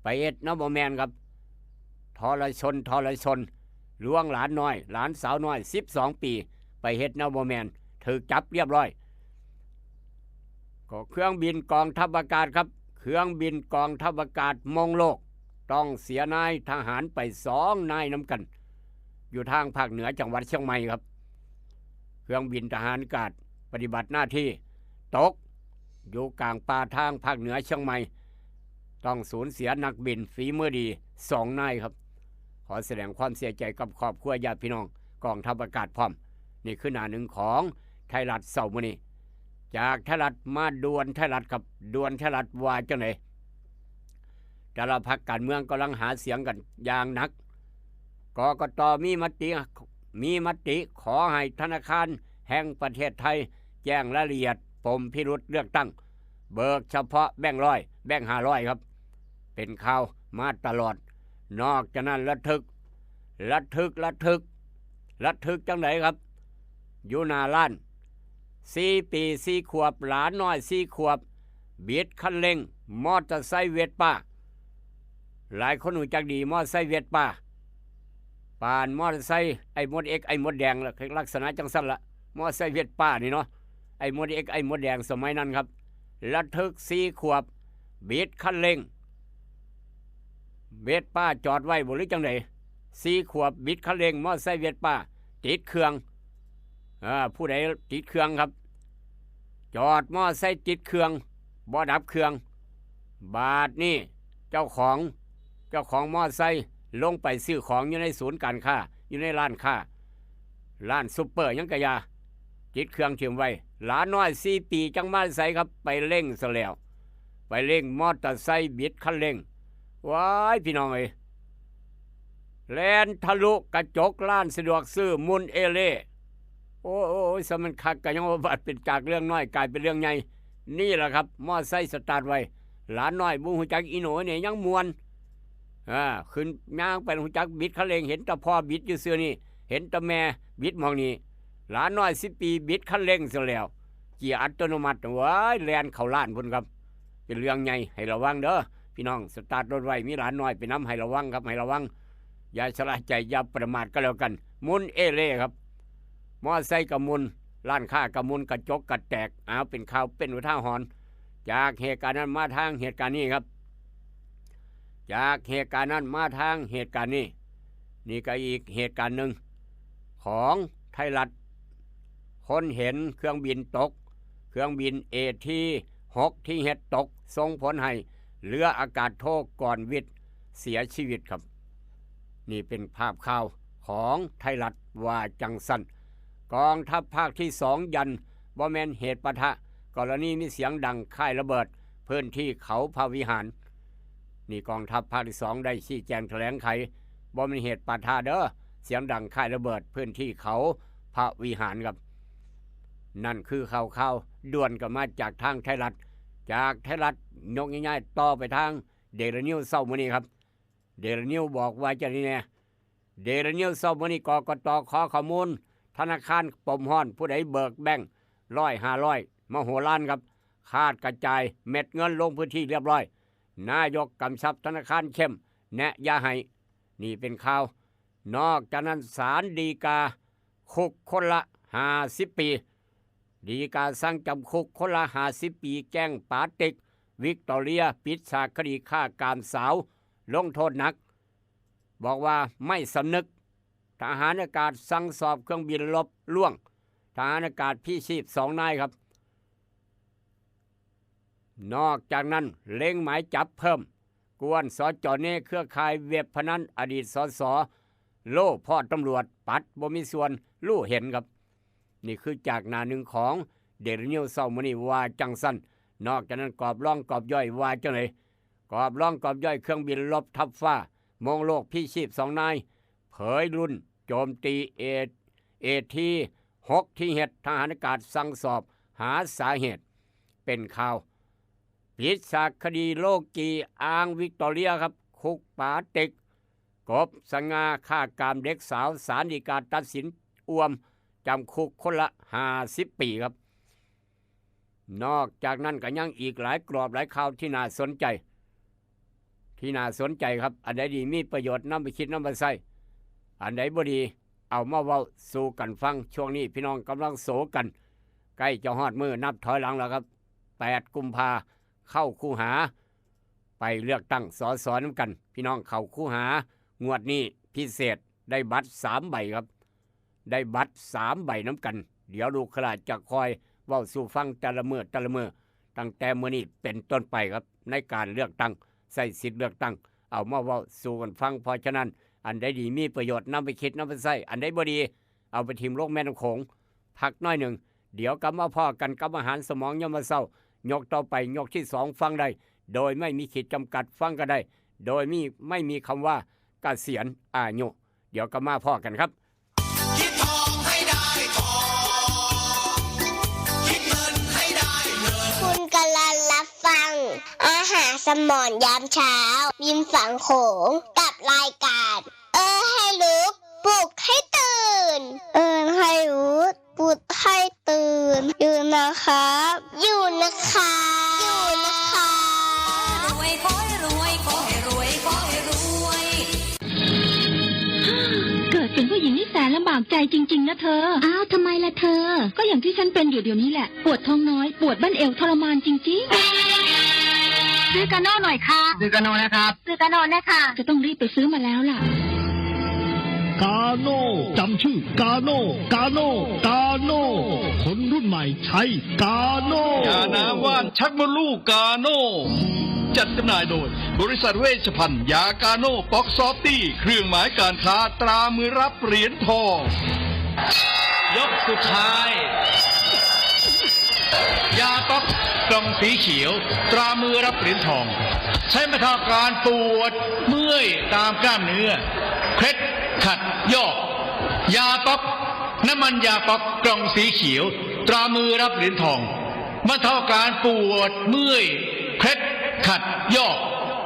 ไปเอ็ดนะบ่แมนครับทรชน ลวงหลานน้อยหลานสาวน้อย12 ปีไปเฮ็ดแนวบ่แม่นถูกจับเรียบร้อยก็เครื่องบินกองทัพอากาศครับเครื่องบินกองทัพอากาศมองโลกต้องเสียนายทหารไป2 นายนำกันอยู่ทางภาคเหนือจังหวัดเชียงใหม่ครับเครื่องบินทหารอากาศปฏิบัติหน้าที่ตกอยู่กลางป่าทางภาคเหนือเชียงใหม่ต้องสูญเสียนักบินฝีมือดี2 นายครับขอแสดงความเสียใจกับครอบครัวญาติพี่น้องกองทัพอากาศพร้อมนี่คือหน้าหนึ่งของไทยรัฐเสาร์มื้อนี้จากไทยรัฐมาดวนไทยรัฐกับดวนไทยรัฐว่าจังได๋แต่ละพรรคการเมืองกำลังหาเสียงกันอย่างหนักกกตมีมติขอให้ธนาคารแห่งประเทศไทยแจ้งรายละเอียดปมพิรุธเลือกตั้งเบิกเฉพาะแบงค์ร้อยแบงค์500ครับเป็นข่าวมาตลอดนอกจากนั้นระทึกจังไหนครับอยู่หน้าล้าน4 ปี 4 ขวบหลานน้อย4 ขวบบิดคันเร่งมอเตอร์ไซค์เวสป้าหลายคนรู้จักดีมอเตอร์ไซค์เวสป้าปานมอเตอร์ไซค์ไอ้มดเอ็กไอ้มดแดงลักษณะจังซั่นละมอเตอร์ไซค์เวสป้านี่เนาะไอ้มดเอ็กไอ้มดแดงสมัยนั้นครับระทึก4 ขวบบิดคันเร่งเวสป้าจอดไว้บ่หรือจังได๋4 ขวบบิดคันเร่งมอเตอร์ไซค์เวสป้าติดเครื่องผู้ใดติดเครื่องครับจอดมอไซค์ติดเครื่องบ่ดับเครื่องบาดนี่เจ้าของมอไซค์ลงไปซื้อของอยู่ในศูนย์การค้าอยู่ในร้านค้าร้านซุปเปอร์ยังกะยาติดเครื่องถิ่มไว้หลานน้อย4 ปีจังมาไซค์ครับไปเร่งซะแล้วไปเร่งมอเตอร์ไซค์บิดคันเร่งว้ายพี่น้องเอ้ยแล่นทะลุกระจกร้านสะดวกซื้อมุนเอเล่โอ้ยสมันคักก็ยังว่าบัดเป็นจากเรื่องน้อยกลายเป็นเรื่องใหญ่นี่แหละครับมอไซค์สตาร์ทไว้หลานน้อยบ่ฮู้จักอีโหนเนี่ยยังม่วนขึ้นย่างไปฮู้จักบิดคันเร่งเห็นแต่พ่อบิดอยู่ซื่อนี่เห็นแต่แม่บิดมองนี่หลานน้อย10 ปีบิดคันเร่งซะแล้วเกียร์อัตโนมัติว้ายแล่นเข้าล้านพุ่นครับเป็นเรื่องใหญ่ให้ระวังเด้อพี่น้องสตาร์ทรถไว้มีหลานน้อยไปนำให้ระวังครับให้ระวังอย่าชะล่าใจอย่าประมาทก็แล้วกันมุนเอเล่ครับมอไซค์กะมุนร้านค้ากะมุนกระจกกระแตกเป็นข่าวเป็นอุทาหรณ์จากเหตุการณ์นั้นมาทางเหตุการณ์นี้ครับจากเหตุการณ์นั้นมาทางเหตุการณ์นี้นี่ก็อีกเหตุการณ์หนึ่งของไทยรัฐคนเห็นเครื่องบินตกเครื่องบินAT6ที่เฮ็ดตกส่งผลให้เรืออากาศโทก่อนวิทย์เสียชีวิตครับนี่เป็นภาพข่าวของไทยรัฐว่าจังสันกองทัพภาคที่2ยันบ่แม่นเหตุปะทะกรณีมีเสียงดังค่ายระเบิดพื้นที่เขาพระวิหารนี่กองทัพภาคที่2ได้ชี้แจงแถลงไขบ่แม่นเหตุปะทะเด้อเสียงดังค่ายระเบิดพื้นที่เขาพระวิหารครับนั่นคือข่าวด่วนก็มาจากทางไทยรัฐจากไทยรัฐยกง่ายๆต่อไปทางเดลินิวส์เช้ามื้อนี้ครับเดลินิวส์บอกว่าจะนี่แน่เดลินิวส์เช้ามื้อนี้กกต.ขอข้อมูลธนาคารปมฮ้อนผู้ใดเบิกแบงค์100 500มโหฬารครับคาดกระจายเม็ดเงินลงพื้นที่เรียบร้อยนายกกำชับธนาคารเข้มแนะอย่าให้นี่เป็นข่าวนอกจากนั้นศาลฎีกาคุกคนละ50 ปีฎีกาสั่งจำคุกคนละ50 ปีแจ้งปาติกวิกตอเรียปิดฉากคดีฆ่าการสาวลงโทษหนักบอกว่าไม่สำนึกทหารอากาศสั่งสอบเครื่องบินลบล่วงทหารอากาศพี่ชีพ2 นายครับนอกจากนั้นเล็งหมายจับเพิ่มกวนสจ.เนเครือข่ายเว็บพนันอดีตสส.โล่พ่อตำรวจปัดบ่มีส่วนรู้เห็นครับนี่คือจากหน้าหนึ่งของเดลินิวส์เช้ามื้อนี้ว่าจังซั่นนอกจากนั้นกอบร่องกอบย่อยว่าจังได๋กอบร่องกอบย่อยเครื่องบินลบทับฟ้ามองโลกพี่ชีพ2 นายเผยรุ่นโจมตีAT6ที่เฮ็ดทหารอากาศสั่งสอบหาสาเหตุเป็นข่าวปิดฉากคดีโลกีอ้างวิกตอเรียครับคุกปาติกกบสง่าฆ่ากามเด็กสาวศาลฎีกาตัดสินอ้วมจำคุกคนละ50 ปีครับนอกจากนั้นก็ยังอีกหลายกรอบหลายข่าวที่น่าสนใจครับอันใดดีมีประโยชน์นำไปคิดนำไปใช้ อันใดบ่ดีเอามาเว้าสู่กันฟังช่วงนี้พี่น้องกำลังโศกันใกล้จะฮอดมือนับถอยหลังแล้วครับ8 กุมภาเข้าคูหาไปเลือกตั้งสสนำกันพี่น้องเข้าคูหางวดนี้พิเศษได้บัตร3 ใบครับได้บัตร3 ใบน้ำกันเดี๋ยวลูกขลาดจะคอยเว้าสู่ฟังแต่ละมื้อตั้งแต่มื้อนี้เป็นต้นไปครับในการเลือกตั้งใส่สิทธิ์เลือกตั้งเอามาเว้าสู่กันฟังเพราะฉะนั้นอันใดดีมีประโยชน์นำไปคิดนำไปใช้อันใดบ่ดีเอาไปทิ่มลงแม่น้ำโขงพักน้อยหนึ่งเดี๋ยวกลับมาพ่อกันกับอาหารสมองยามมื้อเช้ายกต่อไปยกที่2ฟังได้โดยไม่มีขีดจำกัดฟังก็ได้โดยไม่มีคำว่าเกษียณอายุเดี๋ยวกลับมาพ่อกันครับคิดทองให้ได้ทองคิดเงินให้ได้เงินคุณกำลังรับฟังอาหารสมองยามเช้ายิ้มฝังโขงกับรายการให้รู้ปลุกให้ตื่นให้รู้ปลุกให้ตื่นอยู่นะครับอยู่นะคะรวยขอให้รวยขอให้รวยขอให้รวย เกิดเป็นผู้หญิงนี่แสนลำบากใจจริงๆนะเธอ อ้าวทำไมล่ะเธอ ก็อย่างที่ฉันเป็นอยู่เดี๋ยวนี้แหละ ปวดท้องน้อย ปวดบั้นเอวทรมานจริงๆซื้อกาโน่หน่อยค่ะซื้อกาโน่นะครับซื้อกาโน่นะคะจะต้องรีบไปซื้อมาแล้วล่ะ กาโน่จำชื่อกาโน่กาโน่กาโน่คนรุ่นใหม่ใช้กาโน่ ยาน้ำว่านชักมดลูกกาโน่จัดจำหน่ายโดยบริษัทเวชภัณฑ์ยากาโน่ป๊อกซอฟตี้เครื่องหมายการค้าตรามือรับเหรียญทอง ยกสุดท้าย ยาป๊อกกล่องสีเขียวตรามือรับเหรียญทอง ใช้บรรเทาการปวดเมื่อยตามกล้ามเนื้อเคล็ดขัดยอกยาป๊อกน้ำมันยาป๊อกกล่องสีเขียวตรามือรับเหรียญทองบรรเทาการปวดเมื่อยเคล็ดขัดยอก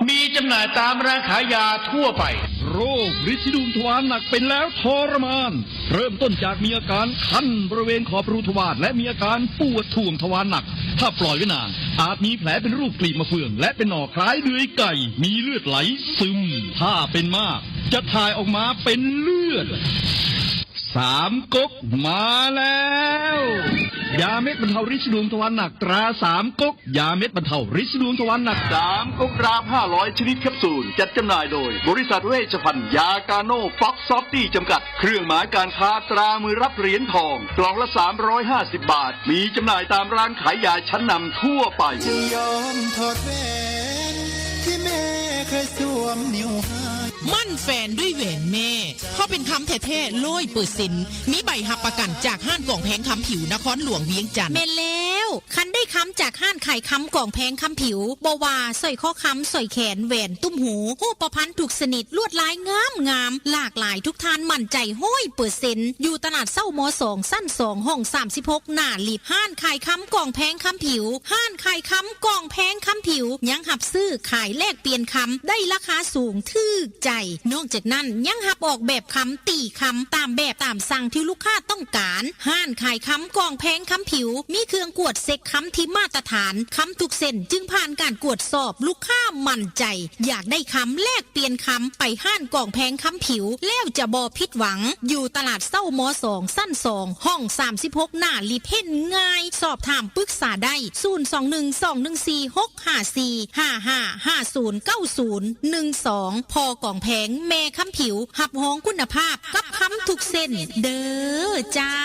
มีจำหน่ายตามร้านขายยาทั่วไปโรคฤทธิ์ดุมทวารหนักเป็นแล้วทรมานเริ่มต้นจากมีอาการคันบริเวณขอบรูทวารและมีอาการปวดท่วงทวารหนักถ้าปล่อยไว้นานอาจมีแผลเป็นรูปกลีบมะเฟืองและเป็นหน่อคล้ายเดือยไก่มีเลือดไหลซึมถ้าเป็นมากจะถ่ายออกมาเป็นเลือด3 ก๊กมาแล้วยาเม็ดบรรเทาฤทธิ์ดวงทวารหนักตรา3 ก๊กยาเม็ดบรรเทาฤทธิ์ดวงทวารหนัก3 ก๊กราม500ชนิดแคปซูลจัดจำหน่ายโดยบริษัทเวชภัณฑ์ยากาโน่ฟ็อกซอฟตี้จำกัดเครื่องหมายการค้าตรามือรับเหรียญทองกล่องละ350 บาทมีจำหน่ายตามร้านขายยาชั้นนำทั่วไปจะยอมถอดแหวนที่แม่เคยสวมนิ้วให้มั่นแฟนด้วยแหวนแม่เพราะเป็นคำแท้ๆ100%มีใบหับประกันจากห้านกล่องแพงคำผิวนครหลวงเวียงจันทร์แม่นแล้วคันได้คำจากห้านขายคำกล่องแพงคำผิวบว่าสร้อยข้อคำสร้อยแขนแหวนตุ้มหูหูประพันธ์ถูกสนิทลวดลายงามหลากหลายทุกทานมั่นใจ100%อยู่ตลาดเศร้าม2สั้น2ห้อง36หน้าลิฟห้านขายคำกล่องแพงคำผิวห้านขายคำกล่องแพงคำผิวยังหับซื้อขายแลกเปลี่ยนคำได้ราคาสูงทึกใจนอกจากนั้นยังหับออกแบบคำตีคำตามแบบตามสั่งที่ลูกค้าต้องการห้านขายคำกล่องแพงคำผิวมีเครื่องกวดเซ็กคำที่มาตรฐานคำทุกเส้นจึงผ่านการกวดสอบลูกค้ามั่นใจอยากได้คำแลกเปลี่ยนคำไปห้านกล่องแพงคำผิวแล้วจะบ่ผิดหวังอยู่ตลาดเศร้าม2สั้น2ห้อง36หน้าลิเพ่นง่ายสอบถามปรึกษาได้02-114-654555509012พอกล่องแพงแม่คำผิวหับห้องคุณภาพกับคำทุกเส้นเด้อเจ้า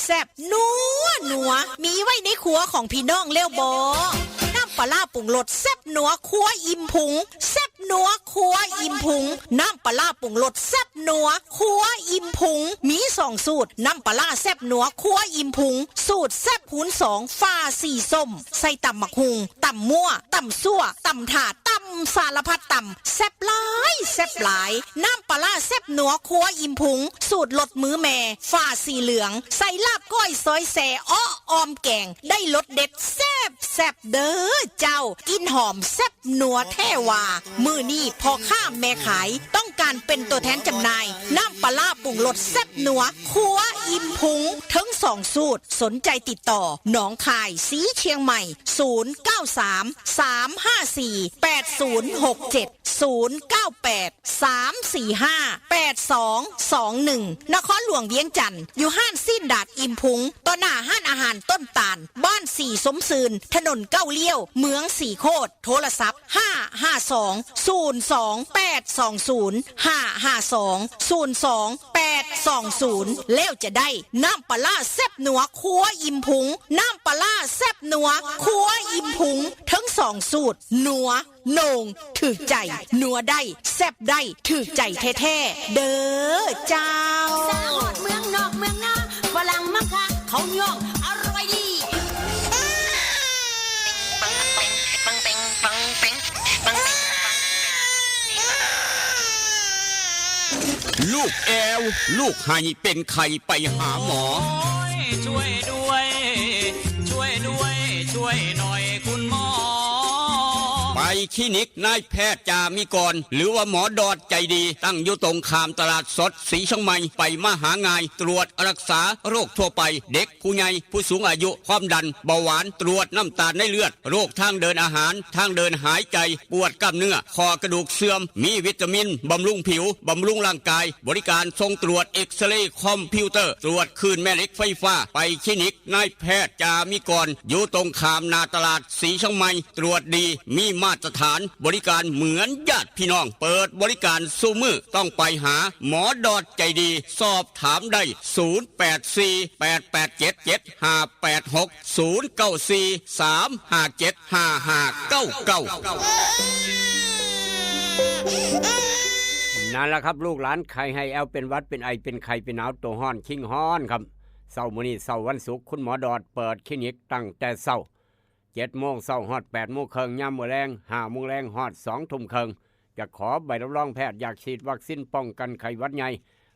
แซ่บนัวมีไว้ในครัวของพี่น้องเลี้ยวบอน้ำปลาปรุงรสแซ่บนัวครัวอิ่มพุงแซ่บนัวครัวอิ่มพุงน้ำปลาปรุงรสแซ่บนัวครัวอิ่มพุงมี2สูตรน้ำปลาแซ่บนัวครัวอิ่มพุงสูตรแซ่บคูณ2ฟ้าสีส้มใส่ตำหมักหุงตำมั่วตำซั่วตำถาดตำสารพัดตำแซ่บหลายน้ำปลาแซ่บนัวครัวอิ่มพุงสูตรลดมือแม่ฟ้าสีเหลืองใส่ลาบก้อยซอยแสอ้อออมแกงได้รสเด็ดแซ่บเด้อเจ้ากินหอมแซ่บนัวแท้ว่ามื้อนี้พ่อค้าแม่ขายต้องการเป็นตัวแทนจำหน่ายน้ำปลาปรุงรสแซ่บนัวครัวอิ่มพุงทั้ง2สูตรสนใจติดต่อหนองคายสีเชียงใหม่09335484 นครหลวงเวียงจันทร์อยู่ห้านสิ้นดาดอิมพุงต่อหน้าห้านอาหารต้นตาลบ้านสีสมซืนถนนเก้าเลี้ยวเมืองสีโคตรโทรศัพท์552-02-820 แล้วจะได้น้ำปลาแซ่บนัวครัวอิมพุงน้ำปลาแซ่บนัวครัวอิมพุงทั้ง2สูตรนัวโหน่งถือใจนัวได้แซ่บได้ถือใจแท้ๆเด้อเจ้าสาวเมืองนอกเมืองนาฝรั่งมักคะเขาย่องอร่อยดีลูกแอวลูกให้เป็นไข่ไปหาหมอช่วยด้วยช่วยด้วยช่วยหน่อยคุณหมอไปคลินิกนายแพทย์จามิกรหรือว่าหมอดอดใจดีตั้งอยู่ตรงข้ามตลาดสดสีเชียงใหม่ไปมาหางายตรวจรักษาโรคทั่วไปเด็กผู้ใหญ่ผู้สูงอายุความดันเบาหวานตรวจน้ำตาลในเลือดโรคทางเดินอาหารทางเดินหายใจปวดกล้ามเนื้อคอกระดูกเสื่อมมีวิตามินบำรุงผิวบำรุงร่างกายบริการส่งตรวจเอ็กซเรย์คอมพิวเตอร์ตรวจคลื่นแม่เหล็กไฟฟ้าไปคลินิกนายแพทย์จามิกรอยู่ตรงข้ามนาตลาดสีเชียงใหม่ตรวจดีมีมาตรฐานบริการเหมือนญาติพี่น้องเปิดบริการสู้มือต้องไปหาหมอดอดใจดีสอบถามได้นั่นแหละครับลูกหลานใครให้แอลเป็นวัดเป็นไอเป็นไข้เป็นหนาวตัวห้อนคิงฮ้อนครับเสาร์มื้อนี้เสาร์วันศุกร์คุณหมอดอดเปิดคลินิกตั้งแต่เช้า7 โมงเช้าฮอด8 โมงครึ่งยามมื้อแลง5 โมงแลงฮอด2 ทุ่มครึ่งจะขอใบรับรองแพทย์อยากฉีดวัคซีนป้องกันไข้หวัดใหญ่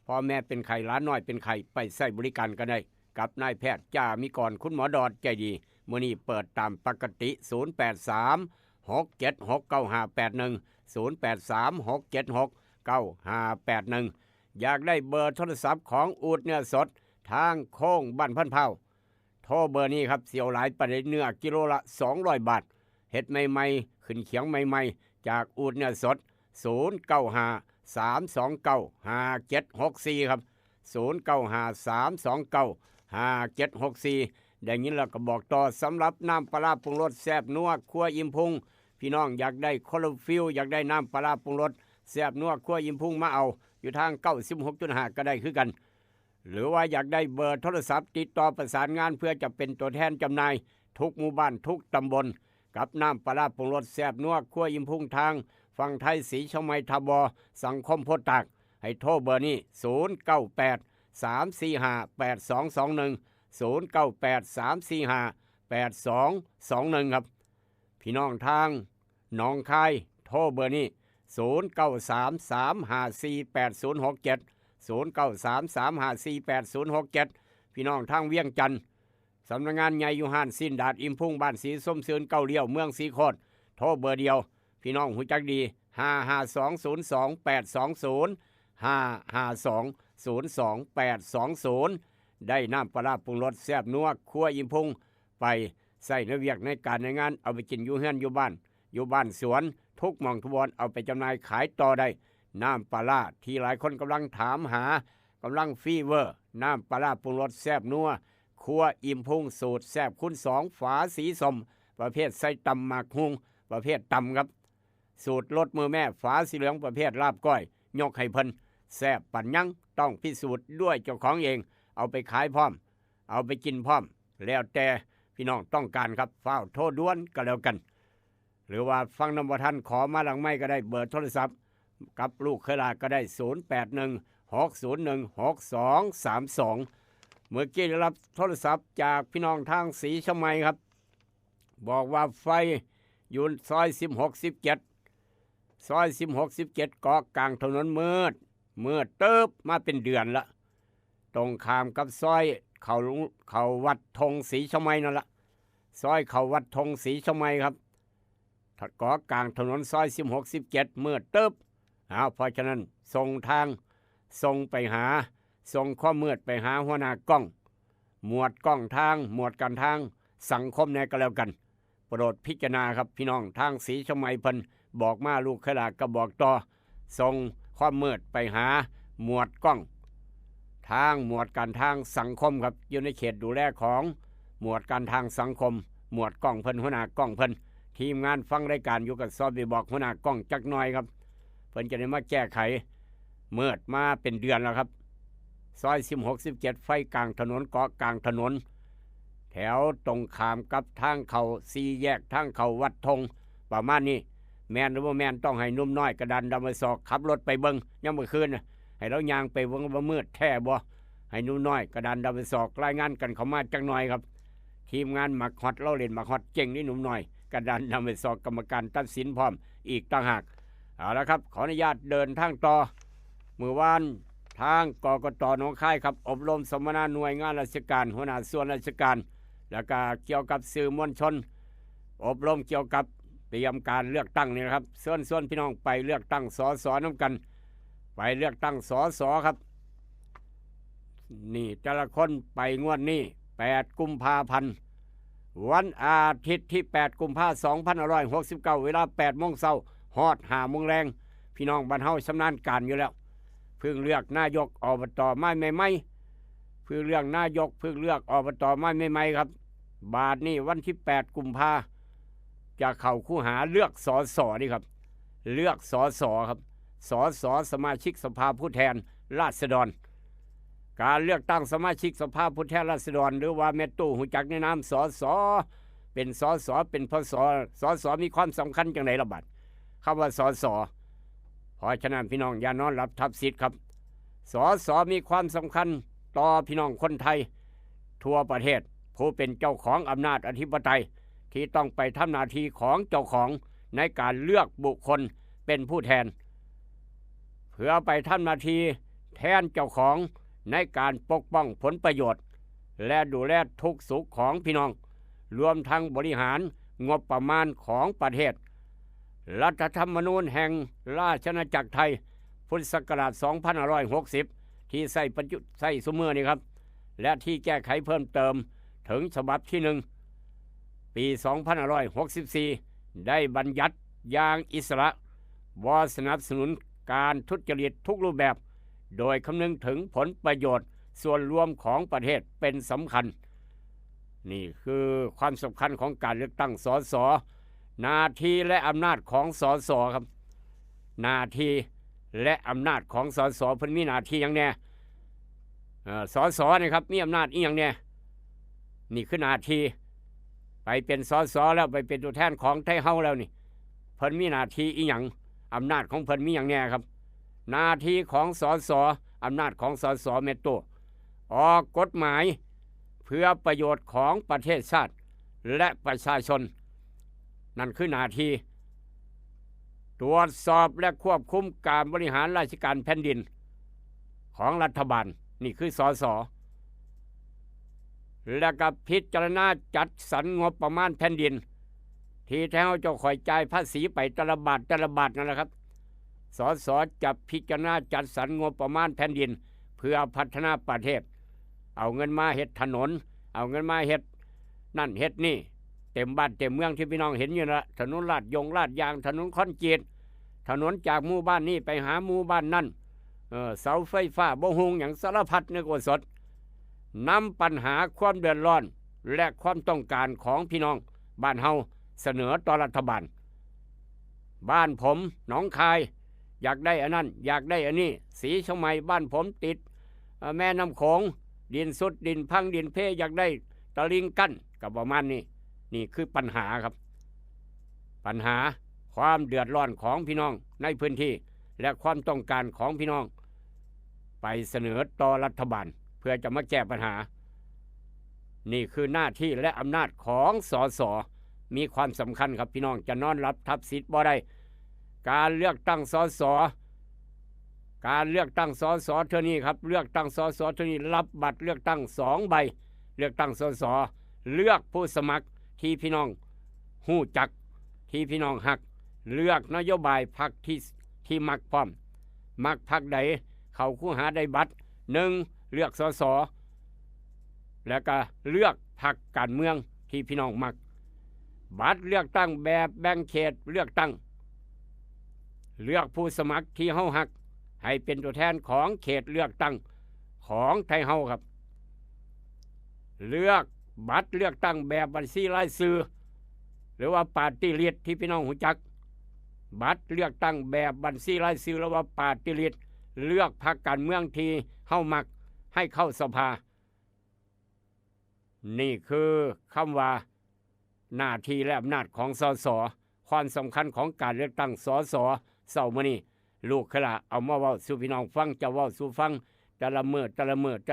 พ่อแม่เป็นไข้หลานน้อยเป็นไข้ไปใช้บริการกันได้กับนายแพทย์จามิกรคุณหมอดอดใจดีมื้อนี้เปิดตามปกติ0836769581อยากได้เบอร์โทรศัพท์ของอูดเนื้อสดทางโค้งบ้านพันเผาโทรเบอร์นี้ครับเสียวหลายประเด็นเนื้อกิโลละ200 บาทเฮ็ดใหม่ๆขึ้นเขียงใหม่ๆจากอูดเนื้อสด0953295764ครับ0953295764ได้ยินแล้วก็บอกต่อสำหรับน้ำปลาปรุงรสแซ่บนัวครัวอิ่มพุงพี่น้องอยากได้คอลลาฟิลอยากได้น้ำปลาปรุงรสแซ่บนัวครัวอิ่มพุงมาเอาอยู่ทาง 96.5 ก็ได้คือกันหรือว่าอยากได้เบอร์โทรศัพท์ติดต่อประสานงานเพื่อจะเป็นตัวแทนจำหน่ายทุกหมู่บ้านทุกตำบลกับน้ำปลาปรุงรสแซ่บนัวครัวอิ่มพุงทางฝั่งไทยสีเชียงใหม่ทบสังคมโพธิ์ตากให้โทรเบอร์นี้0983458221ครับพี่น้องทางหนองคายโทรเบอร์นี้0933548067พี่น้องทางเวียงจันทร์สำนักงานใหญ่อยู่ห้านสิ้นดาดอิมพุ่งบ้านสีส้มเสือนเก้าเลี้ยวเมืองสีโคตรโทรเบอร์เดียวพี่น้องหูจักดี552022820ได้น้ำปลาปรุงรสแซ่บนัวครัวอิมพุ่งไปใส่ในเวียกในการในงานเอาไปกินอยู่เฮือนอยู่บ้านสวนทุกหม่องทุกบอนเอาไปจำหน่ายขายต่อได้น้ำปลาที่หลายคนกำลังถามหากำลังฟีเวอร์น้ำปลาปรุงรสแซ่บนัวครัวอิ่มพุงสูตรแซ่บคูณ2ฝาสีส้มประเภทใส่ตำหมักฮุงประเภทตำครับสูตรรสมือแม่ฝาสีเหลืองประเภทลาบก้อยยกให้เพิ่นแซ่บปั่นยังต้องพิสูจน์ด้วยเจ้าของเองเอาไปขายพร้อมเอาไปกินพร้อมแล้วแต่พี่น้องต้องการครับฟ้าวโทรด่วนก็แล้วกันหรือว่าฟังนำบ่ทันขอมาหลังไม้ก็ได้เบอร์โทรศัพท์กับลูกเคยลาก็ได้0816016232เมื่อกี้ได้รับโทรศัพท์จากพี่น้องทางสีเชียงใหม่ครับบอกว่าไฟอยู่ซอย16-17เกาะกลางถนนมืดเติบมาเป็นเดือนละตรงข้ามกับซอยเขาวัดธงสีเชียงใหม่นั่นละซอยเขาวัดธงสีเชียงใหม่ครับเกาะกลางถนนซอย16-17มืดเติบเพราะฉะนั้นส่งไปหาส่งข้อมืดไปหาหัวหน้ากล้องหมวดกล้องทางหมวดการทางสังคมแน่ก็แล้วกันโปรดพิจารณาครับพี่น้องทางสีเชียงใหม่เพิ่น บอกมาลูกขลาก็บอกต่อส่งความมืดไปหาหมวดกล้องทางหมวดการทางสังคมครับอยู่ในเขตดูแลของหมวดการทางสังคมหมวดกล้องเพิ่นหัวหน้ากล้องเพิ่นทีมงานฟังรายการอยู่กับซอบีบอกหัวหน้ากล้องจักหน่อยครับเพิ่นจะได้มาแก้ไขเมื่อมาเป็นเดือนแล้วครับซอย16-17ไฟกลางถนนเกาะกลางถนนแถวตรงข้ามกับทางเขา4แยกทางเขาวัดธงประมาณนี้แมนหรือว่าแมนต้องให้นุ่มน้อยกระดันดำไปศอกขับรถไปเบิ่งยามมื้อคืนน่ะให้เราย่างไปเบิ่งว่ามืดแท้บ่ให้นุ่มน้อยกระดันดำไปศอกรายงานกันเข้ามาจักหน่อยครับทีมงานหมักฮอตเราเล่นหมักฮอตเก่งนี่หนุ่มน้อยกระดันดำไปศอกกรรมการตัดสินพร้อมอีกต่างหากเอาละครับขออนุญาตเดินทางต่อมื้อวานทางกกต.หนองคายครับอบรมสัมมนาหน่วยงานราชการหัวหน้าส่วนราชการแล้วก็เกี่ยวกับสื่อมวลชนอบรมเกี่ยวกับเตรียมการเลือกตั้งนี่นะครับส่วนพี่น้องไปเลือกตั้งสสน้ำกันไปเลือกตั้งสสครับนี่แต่ละคนไปงวดนี้8 กุมภาพันธ์วันอาทิตย์ที่8 กุมภาพันธ์2569เวลา 8 โมงเช้าฮอด 5 โมงแรงพี่น้องบ้านเฮาชำนาญการอยู่แล้วเพิ่งเลือกนายกอบต.ไม่ใหม่เพิ่งเลือกนายกเพิ่งเลือกอบต.ไม่ใหม่ครับบาทนี้วันที่8 กุมภาจะเข้าคู่หาเลือกสสนี่ครับเลือกสสครับสสสมาชิกสภาผู้แทนราษฎรการเลือกตั้งสมาชิกสภาผู้แทนราษฎรหรือว่าแม่ตู้หูจักในนามสสเป็นสสเป็นพศสสมีความสำคัญจังไหนล่ะบัดคำว่าสสเพราะฉะนั้นพี่น้องอย่านอนหลับทับสิทธิ์ครับสสมีความสำคัญต่อพี่น้องคนไทยทั่วประเทศผู้เป็นเจ้าของอำนาจอธิปไตยที่ต้องไปทำหน้าที่ของเจ้าของในการเลือกบุคคลเป็นผู้แทนเพื่อไปทำหน้าที่แทนเจ้าของในการปกป้องผลประโยชน์และดูแลทุกสุขของพี่น้องรวมทั้งบริหารงบประมาณของประเทศรัฐธรรมนูญแห่งราชอาณาจักรไทยพุทธศักราช 2560 ที่ใส่สมือนี่ครับและที่แก้ไขเพิ่มเติมถึงฉบับที่1ปี 2564 ได้บัญญัติอย่างอิสระบ่สนับสนุนการทุจริตทุกรูปแบบโดยคำนึงถึงผลประโยชน์ส่วนรวมของประเทศเป็นสำคัญนี่คือความสำคัญของการเลือกตั้งสสหน้าที่และอำนาจของสสครับหน้าที่และอำนาจของสสเพิ่นมีหน้าที่อย่างแน่สสนี่ครับมีอำนาจอีหยังแน่นี่คือหน้าที่ไปเป็นสสแล้วไปเป็นตัวแทนของไทยเฮาแล้วนี่เพิ่นมีหน้าที่อีหยังอำนาจของเพิ่นมีอย่างแน่ครับหน้าที่ของสสอำนาจของสสเมตโตออกกฎหมายเพื่อประโยชน์ของประเทศชาติและประชาชนนั่นคือหน้าที่ตรวจสอบและควบคุมการบริหารราชการแผ่นดินของรัฐบาลนี่คือสสและก็พิจารณาจัดสรรงบประมาณแผ่นดินที่แท้เจ้าข่อยจ่ายภาษีไปแต่ละบาทนั่นแหละครับสสจะพิจารณาจัดสรรงบประมาณแผ่นดินเพื่อพัฒนาประเทศเอาเงินมาเฮ็ดถนนเอาเงินมาเฮ็ดนั่นเฮ็ดนี่เต็มบ้านเต็มเมืองที่พี่น้องเห็นอยู่นะถนนลาดยางถนนคอนกรีตถนนจากหมู่บ้านนี้ไปหาหมู่บ้านนั่นเสาไฟฟ้าบ่ฮุงอย่างสารพัดในกวสดนำปัญหาความเดือดร้อนและความต้องการของพี่น้องบ้านเฮาเสนอต่อรัฐบาลบ้านผมหนองคายอยากได้อันนั้นอยากได้อันนี้สีเชียงใหม่บ้านผมติดแม่น้ำโขงดินสุดดินพังดินเพอยากได้ตะลิงกั้นกับประมาณนี้นี่คือปัญหาครับปัญหาความเดือดร้อนของพี่น้องในพื้นที่และความต้องการของพี่น้องไปเสนอต่อรัฐบาลเพื่อจะมาแก้ปัญหานี่คือหน้าที่และอำนาจของสสมีความสำคัญครับพี่น้องจะนอนรับทับสิทธิ์บ่ได้การเลือกตั้งสสเท่านี้ครับเลือกตั้งสสเท่านี้รับบัตรเลือกตั้ง2 ใบเลือกตั้งสสเลือกผู้สมัครที่พี่น้องฮู้จักที่พี่น้องฮักเลือกนโยบายพรรคที่มักพร้อมมักพรรคใดเข้าคู่หาได้บัตร1เลือกสสแล้วก็เลือกพรรคการเมืองที่พี่น้องมักบัตรเลือกตั้งแบบแบ่งเขตเลือกตั้ง เลือกผู้สมัครที่เฮาฮักให้เป็นตัวแทนของเขตเลือกตั้งของไทยเฮาครับเลือกบัตรเลือกตั้งแบบบัญชีรายชื่อหรือว่าปาร์ตี้ลิสต์ที่พี่น้องรู้จักบัตรเลือกตั้งแบบบัญชีรายชื่อหรือว่าปาร์ตี้ลิสต์เลือกพรรคการเมืองที่เฮามักให้เข้าสภานี่คือคำว่าหน้าที่และอำนาจของสสความสำคัญของการเลือกตั้งสสเสาร์มื้อนี้ลูกขละเอามาเว้าสู่พี่น้องฟังจะเว้าสู่ฟังแต่ละมื้อแต่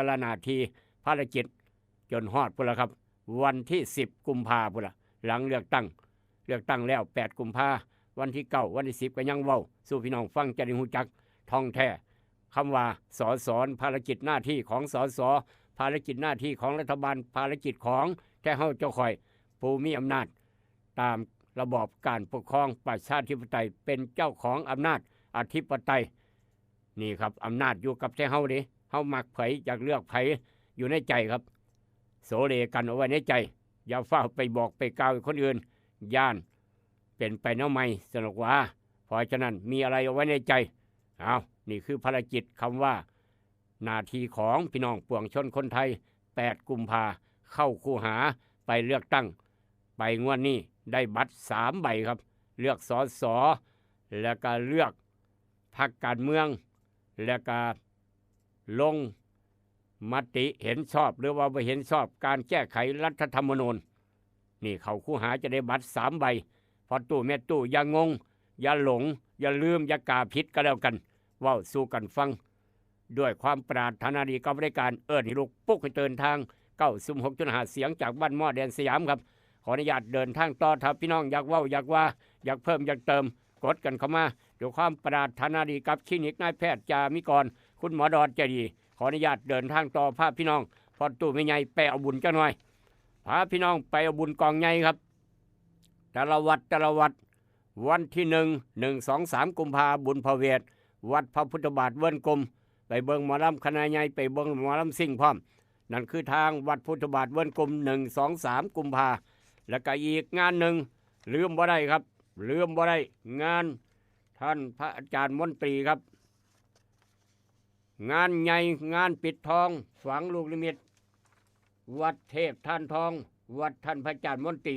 ละนาทีภารกิจจนฮอดพุ่นล่ะครับวันที่10กุมภาพันธ์พุ่นล่ะหลังเลือกตั้งแล้ว8กุมภาพันธ์วันที่9วันที่10ก็ยังเว้าสู่พี่น้องฟังจะได้รู้จักท่องแท้คำว่าสสภารกิจหน้าที่ของสสภารกิจหน้าที่ของรัฐบาลภารกิจของแท้เฮาเจ้าข่อยผู้มีอำนาจตามระบอบการปกครองประชาธิปไตยเป็นเจ้าของอำนาจอธิปไตยนี่ครับอำนาจอยู่กับแท้เฮาเด้เฮามักไผอยากเลือกไผอยู่ในใจครับโสเลกันเอาไว้ในใจอย่าฟ้าไปบอกไปกล่าวคนอื่นย่านเป็นไปแนวใหม่สนุกว่าเพราะฉะนั้นมีอะไรเอาไว้ในใจเอานี่คือภารกิจคำว่าหน้าที่ของพี่น้องปวงชนคนไทย8กุมภาเข้าคูหาไปเลือกตั้งไปงวดนี้ได้บัตร3ใบครับเลือกสสแล้วก็เลือกพรรคการเมืองแล้วก็ลงมติเห็นชอบหรือว่าไม่เห็นชอบการแก้ไขรัฐธรรมนูญนี่เขาคูหาจะได้บัตร3ใบพอตู้แม่ตู้อย่างงอย่าหลงอย่าลืมอย่ากาผิดก็แล้วกันเว้าสู่กันฟังด้วยความปรารถนาดีกับบริการเอิ้นให้ลูกปุ๊กให้เดินทาง96.5เสียงจากบ้านหม้อแดนสยามครับขออนุญาตเดินทางต่อถ้าพี่น้องอยากเว้าอยากว่าอยากเพิ่มอยากเติมกดกันเข้ามาด้วยความปรารถนาดีกับคลินิกนายแพทย์จามิกรคุณหมอดอนใจดีขออนุญาตเดินทางต่อพาพี่น้องพอตู้ไม่ใหญ่ไปเอาบุญจังหน่อยพาพี่น้องไปเอาบุญกองใหญ่ครับแต่ละวัดวันที่1 2 3กุมภาบุญพระเวทวัดพระพุทธบาทเวิ้นกลมไปเบิ่งหมอลำคณะใหญ่ไปเบิ่งหมอลำซิ่งพร้อมนั่นคือทางวัดพุทธบาทเวิ้นกลม1 2 3กุมภาแล้วก็อีกงานหนึ่งลืมบ่ได้ครับลืมบ่ได้งานท่านพระอาจารย์มนตรีครับงานใหญ่งานปิดทองฝังลูกนิมิตวัดเทพท่านทองวัดท่านพระอาจารย์มนตรี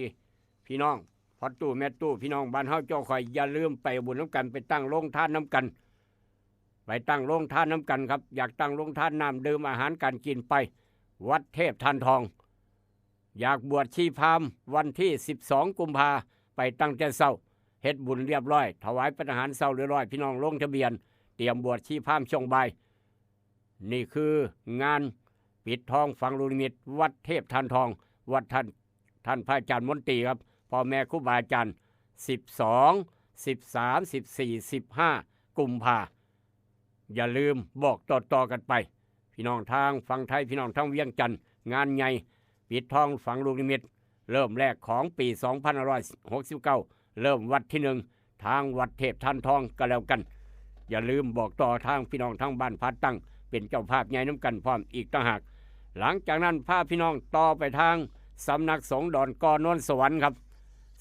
พี่น้องพอตู้แม่ตู้พี่น้องบ้านเฮาเจ้าข่อยอย่าลืมไปบุญน้ำกันไปตั้งโรงทานน้ำกันไปตั้งโรงทานน้ำกันครับอยากตั้งโรงทานน้ำดื่มอาหารการกินไปวัดเทพท่านทองอยากบวชชีพราหมณ์วันที่12กุมภาไปตั้งแต่เช้าเฮ็ดบุญเรียบร้อยถวายพระทหารเช้าเรียบร้อยพี่น้องลงทะเบียนเตรียมบวชชีพราหมณ์ช่วงบ่ายนี่คืองานปิดทองฝังลูกนิมิตวัดเทพท่านทองวัดท่านพระอาจารย์มนตรีครับพ่อแม่ครูบาอาจารย์12 13 14 15กุมภาอย่าลืมบอกต่อกันไปพี่น้องทางฝั่งไทยพี่น้องทางเวียงจันทร์งานใหญ่ปิดทองฝังลูกนิมิตเริ่มแรกของปี2569เริ่มวัดที่1ทางวัดเทพท่านทองก็แล้วกันอย่าลืมบอกต่อทางพี่น้องทางบ้านพัดตั้งเป็นเจ้าภาพใหญ่น้ำกันพร้อมอีกต่างหากหลังจากนั้นพาพี่น้องต่อไปทางสำนักสงฆ์ดอนกอนนสวรรค์ครับ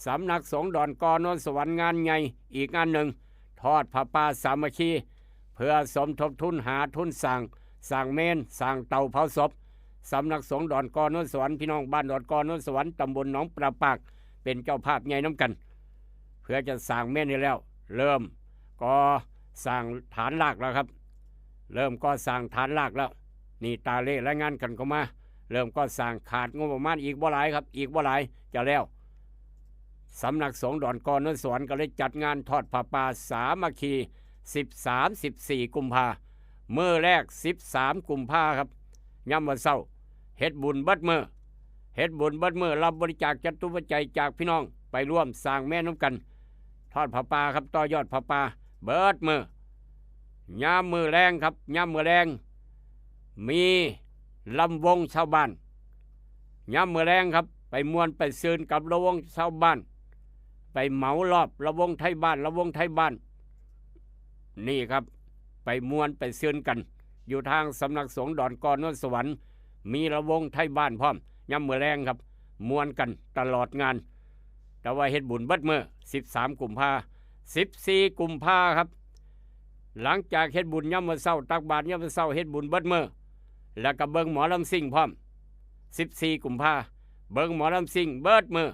สำนักสงฆ์ดอนกอนนสวรรค์งานใหญ่อีกงานหนึ่งทอดผ้าป่าสามัคคีเพื่อสมทบทุนหาทุนสร้างเมนสร้างเตาเผาศพสำนักสงฆ์ดอนกอนนสวรรค์พี่น้องบ้านดอนกอนนสวรรค์ตำบลหนองปลาปากเป็นเจ้าภาพใหญ่น้ำกันเพื่อจะสร้างเมนนี้แล้วเริ่มก็สร้างฐานรากแล้วครับเริ่มก็สร้างฐานรากแล้วนี่ตาเล่รายงานกันเข้ามาเริ่มก็สร้างขาดงบประมาณอีกบ่หลายครับอีกบ่หลายจะแล้วสำนักสงฆ์ดอนกอนนสวรรค์ก็เลยจัดงานทอดผ้าป่าสามัคคี13-14กุมภามื้อแรก13กุมภาครับย่ำวันเช้าเฮ็ดบุญเบิดมื้อรับบริจาคจตุปัจจัยจากพี่น้องไปร่วมสร้างแม่น้ำกันทอดผ้าป่าครับต่อยอดผ้าป่าเบิดมื้อยามมื้อแรงครับยามมื้อแรงมีลำวงชาวบ้านยามมื้อแรงครับไปม่วนไปซืนกับระวงชาวบ้านไปเหมารอบระวงไทยบ้านนี่ครับไปม่วนไปซืนกันอยู่ทางสำนักสงฆ์ดอนกอนนสวรรค์มีระวงไทยบ้านพร้อมยามมื้อแรงครับม่วนกันตลอดงานแต่ว่าเฮ็ดบุญเบิดมื้อ13กุมภา 14กุมภาครับหลังจากเฮ็ดบุญยามมื้อเช้าตักบาตรยามมื้อเช้าเฮ็ดบุญเบิดมื้อแล้วก็เบิ่งหมอลำซิ่งพร้อม14กุมภาเบิ่งหมอลำซิ่งเบิดมื้อ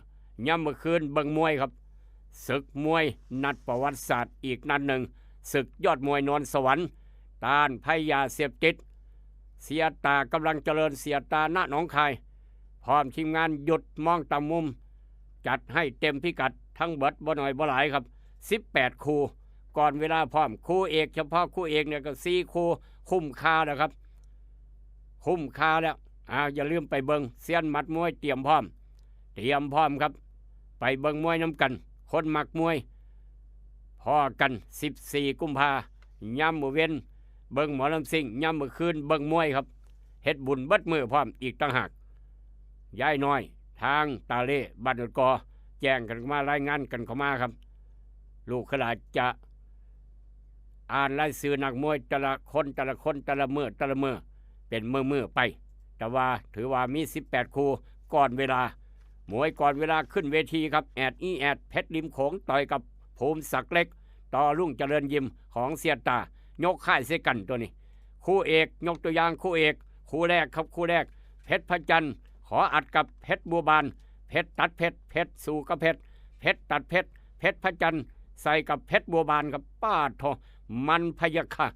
ยามมื้อคืนเบิ่งมวยครับศึกมวยนัดประวัติศาสตร์อีกนัดหนึ่งศึกยอดมวยนนสวรรค์ต้านภัยยาเสพติดเสียตากำลังเจริญเสียตาณหนองคายพร้อมทีมงานหยุดมองตามมุมจัดให้เต็มพิกัดทั้งเบิดบ่น้อยบ่หลายครับ18คู่ก่อนเวลาพร้อมคู่เอกเฉพาะคู่เอกเนี่ยก็4คู่คุ้มค่าแล้วครับคุ้มค่าแล้วอย่าลืมไปเบิงเซียนมัดมวยเตรียมพร้อมครับไปเบิงมวยน้ำกันคนมักมวยพอกัน14กุมภาย่ำมื้อเว้นเบิงหมอลำซิ่งย่ำมื้อคืนเบิงมวยครับเฮ็ดบุญเบิดมือพร้อมอีกต่างหากย้ายน้อยทางตาเล่บ้านดอนกอแจ้งกันมารายงานกันเข้ามาครับลูกขลาดจะอ่านรายชื่อนักมวยแต่ละคนแต่ละมือเป็นมือไปแต่ว่าถือว่ามี18คู่ก่อนเวลามวยก่อนเวลาขึ้นเวทีครับแอดเพชรริมโขงต่อยกับภูมิศักดิ์เล็กต่อรุ่งเจริญยิมของเสียตายกค่ายเสกันตัวนี้คู่เอกยกตัวอย่างคู่เอกคู่แรกครับคู่แรกเพชรพระจันทร์ขออัดกับเพชรบัวบานเพชรตัดเพชรสู่กับเพชรตัดเพชรพระจันทร์ใส่กับเพชรบัวบานกับป้าทอมันพยาค่ะ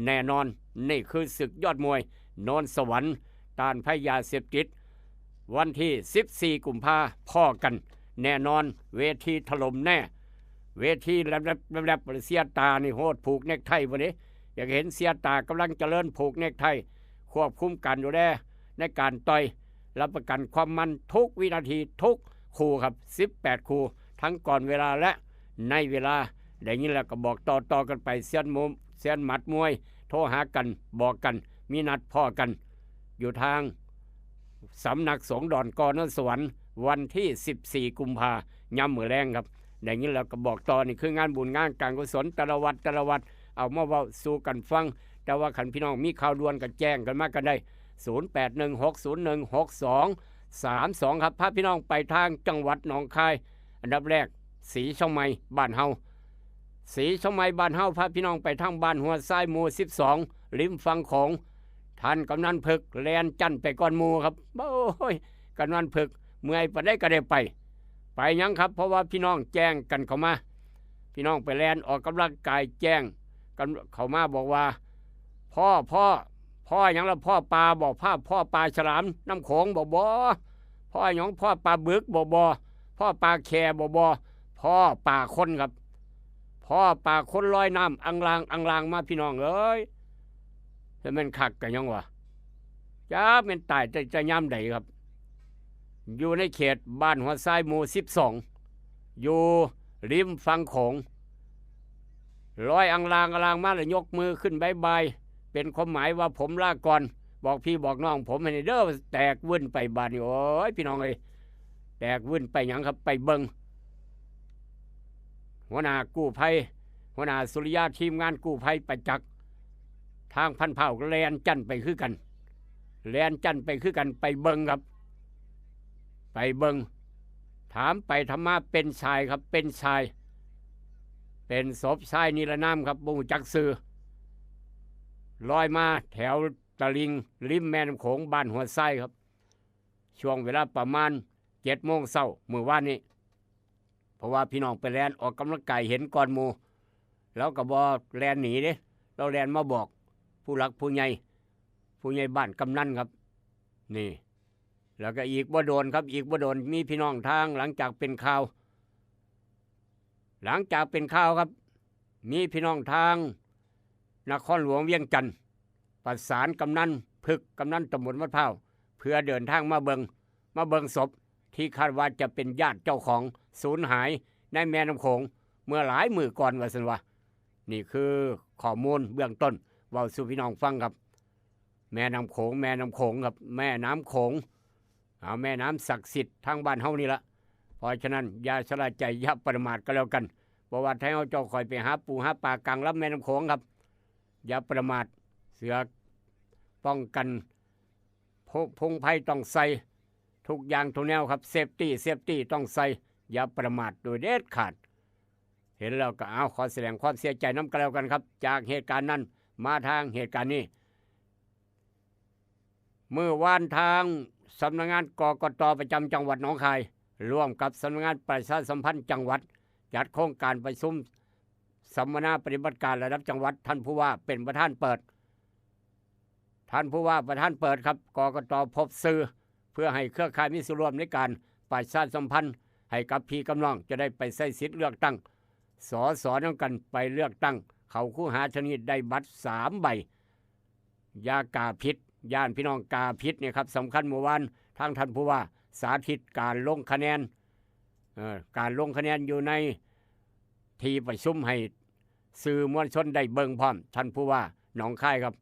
แน่นอนนี่คือศึกยอดมวยนนสวรรค์ต้านภัยยาเสพติดวันที่14กุมภาพ่อกันแน่นอนเวทีถล่มแน่เวทีแลบเสียตานี่โหดผูกเนกไทวันนี้อยากเห็นเสียตากำลังเจริญผูกเนกไทควบคุมการดูแลในการต่อยรับประกันความมันทุกวินาทีทุกคู่ครับ18คู่ทั้งก่อนเวลาและในเวลาได้ยินแล้วก็บอกต่อกันไปเสียนหมัดมวยโทรหากันบอกกันมีนัดพ่อกันอยู่ทางสำนักสงฆ์ดอนกอนนสวรรค์วันที่14กุมภาย่ำมื้อแรงครับได้ยินแล้วก็บอกต่อนี่คืองานบุญงานการกุศลแต่ละวัดเอามาเว้าสู่กันฟังแต่ว่าขันพี่น้องมีข่าวด่วนก็แจ้งกันมากันได้0816016232ครับพาพี่น้องไปทางจังหวัดหนองคายอันดับแรกศรีช่องไม้บ้านเฮาพาพี่น้องไปทางบ้านหัวทรายหมู่12ริมฝั่งของท่านกำนันพึกแลนจันไปก่อนหมู่ครับโอ้ยกำนันพึกเมื่อยปานใดก็ได้ไปยังครับเพราะว่าพี่น้องแจ้งกันเข้ามาพี่น้องไปแลนออกกำลังกายแจ้งกันเข้ามาบอกว่าพ่อหยังละพ่อปลาบอกพ่อปลาฉลามน้ำโขงบอกบ่พ่อหยังพ่อปลาบึกบอกบ่พ่อปลาแคบอกบ่พ่อปลาคนครับพ่อปลาคนลอยน้ำอังลางมาพี่น้องเอ้ยจะเป็นคักกันยังวะจ้าเป็นตายจะย่ำใดครับอยู่ในเขตบ้านหัวทรายหมู่12อยู่ริมฝั่งโขงลอยอังลางมาแล้วยกมือขึ้นบายเป็นความหมายว่าผมลาก่อนบอกพี่บอกน้องผมให้เด้อแตกวุ่นไปบ้านนี่โอ้ยพี่น้องเอ้ยแตกวุ่นไปหยังครับไปเบิงหัวหน้ากู้ภัยหัวหน้าสุริยะทีมงานกู้ภัยประจักษ์ทางพันเผ่าแลนจันไปคือกันไปเบิงครับไปเบิงถามไปธรรมะเป็นชายครับเป็นชายเป็นศพชายนิรนามครับบ่ฮู้จักชื่อลอยมาแถวตะลิงริมแม่น้ำโขงบ้านหัวไส้ครับช่วงเวลาประมาณ7 โมงเช้ามื้อวานนี้เพราะว่าพี่น้องไปแลนออกกำลังกายเห็นก่อนหมู่แล้วก็บ่แลนหนีเด้เราแลนมาบอกผู้หลักผู้ใหญ่บ้านกำนันครับนี่แล้วก็อีกบ่โดนมีพี่น้องทางหลังจากเป็นข่าวครับมีพี่น้องทางนครหลวงเวียงจันทร์ประสานกำนันพึกกำนันตำบลมะพร้าวเพื่อเดินทางมาเบิงศพที่คาดว่าจะเป็นญาติเจ้าของสูญหายในแม่น้ำโขงเมื่อหลายมื้อก่อนว่าซั่นว่านี่คือข้อมูลเบื้องต้นเว้าสู่พี่น้องฟังครับแม่น้ำโขงครับแม่น้ำโขงแม่น้ำศักดิ์สิทธิ์ทางบ้านเฮานี่ละเพราะฉะนั้นอย่าชะล่าใจอย่าประมาทก็แล้วกันเพราะว่าถ้าเฮาเจ้าคอยไปหาปูหาปลากลางลำแม่น้ำโขงครับอย่าประมาทเสือป้องกันพงภัยต้องใส่ทุกอย่างทุกแนวครับเซฟตี้ต้องใส่อย่าประมาทโดยเด็ดขาด เห็นแล้วก็ขอแสดงความเสียใจน้ำกันแล้วกันครับจากเหตุการณ์นั้นมาทางเหตุการณ์นี้เมื่อวานทางสำนักงานกกต.ประจำจังหวัดหนองคายร่วมกับสำนักงานประชาสัมพันธ์จังหวัดจัดโครงการประชุมสัมมนาปฏิบัติการระดับจังหวัดท่านผู้ว่าเป็นประธานเปิดท่านผู้ว่าประธานเปิดครับกกต.พบสื่อเพื่อให้เครือข่ายมีส่วนร่วมในการประชาสัมพันธ์ให้กับพี่กำลังจะได้ไปใช้สิทธิ์เลือกตั้งสสน้ำกันไปเลือกตั้งเขาคู่หาชนิดได้บัตร3 ใบยากาพิษย่านพี่น้องกาพิษเนี่ยครับสำคัญเมื่อวานทางท่านผู้ว่าสาธิตการลงคะแนนการลงคะแนนอยู่ในที่ประชุมให้สื่อมวลชนได้เบิ่งพร้อมท่านผู้ว่าหนองคายครับ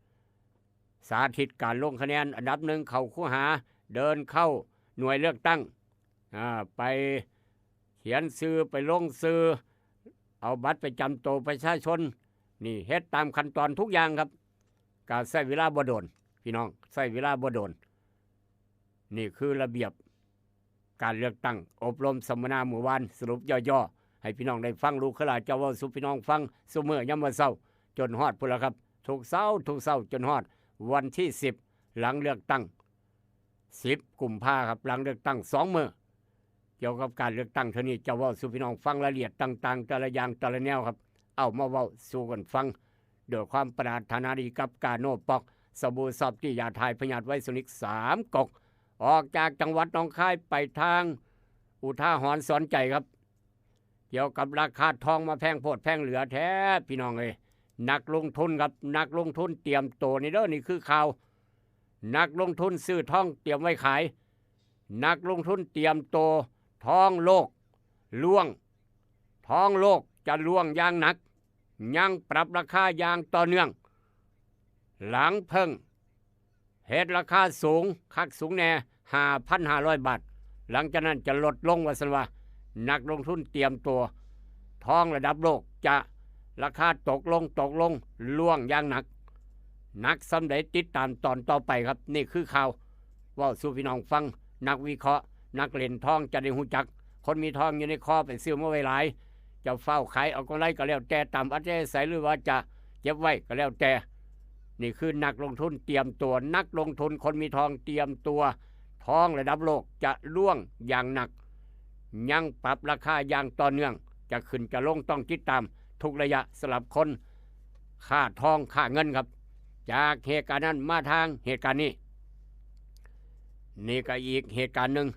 สาธิตการลงคะแนนอันดับ1เข้าคู่หาเดินเข้าหน่วยเลือกตั้งไปเขียนซื้อไปลงซื้อเอาบัตรประจำตัวประชาชนนี่เฮ็ดตามขั้นตอนทุกอย่างครับการใช้เวลาบ่โดนพี่น้องใช้เวลาบ่โดนนี่คือระเบียบการเลือกตั้งอบรมสัมมนาเมื่อวานสรุปย่อๆให้พี่น้องได้ฟังลูกขลาเจ้าเว้าสู่พี่น้องฟังซุมื้อยามมื้อเช้าจนฮอดพุ่นละครับทุกเช้าจนฮอดวันที่10หลังเลือกตั้ง10 กุมภาพันธ์ครับหลังเลือกตั้ง2 มื้อเกี่ยวกับการเลือกตั้งเท่านี้เจ้าเว้าสู่พี่น้องฟังรายละเอียดต่างๆแต่ละอย่างแต่ละแนวครับเอามาเว้าสู่กันฟังด้วยความปรารถนาดีกับกาโนปอกสบู่ซอฟตี้ยาทายพยาธิไวโซนิก3 กกออกจากจังหวัดหนองคายไปทางอุทาหรณ์สอนใจครับเกี่ยวกับราคาทองมาแพงโพดแพงเหลือแท้พี่น้องเอ้ยนักลงทุนครับนักลงทุนเตรียมโตนี่เด้อนี่คือข่าวนักลงทุนซื้อทองเตรียมไว้ขายนักลงทุนเตรียมโตทองโลกล่วงทองโลกจะล่วงอย่างหนักยังปรับราคาอย่างต่อเนื่องหลังเพิ่งเฮ็ดราคาสูงคักสูงแน่ 5,500 บาทหลังจากนั้นจะลดลงว่าซั่นว่านักลงทุนเตรียมตัวทองระดับโลกจะราคาตกลงล่วงอย่างหนักสำใดติดตามตอนต่อไปครับนี่คือข่าวเว้าสู่พี่น้องฟังนักวิเคราะห์นักเล่นทองจะได้ฮู้จักคนมีทองอยู่ในคอไปซื้อมาไว้หลายจะเฝ้าขายเอากำไรก็แล้วแต่ตามอัธยาศัยหรือว่าจะเก็บไว้ก็แล้วแต่นี่คือนักลงทุนเตรียมตัวนักลงทุนคนมีทองเตรียมตัวทองระดับโลกจะล่วงอย่างหนักยังปรับราคาอย่างต่อเนื่องจะขึ้นจะลงต้องติดตามทุกระยะสลับคนค่าทองค่าเงินครับจากเหตุการณ์นั้นมาทางเหตุการณ์นี้นี่ก็อีกเหตุการณ์หนึ่ง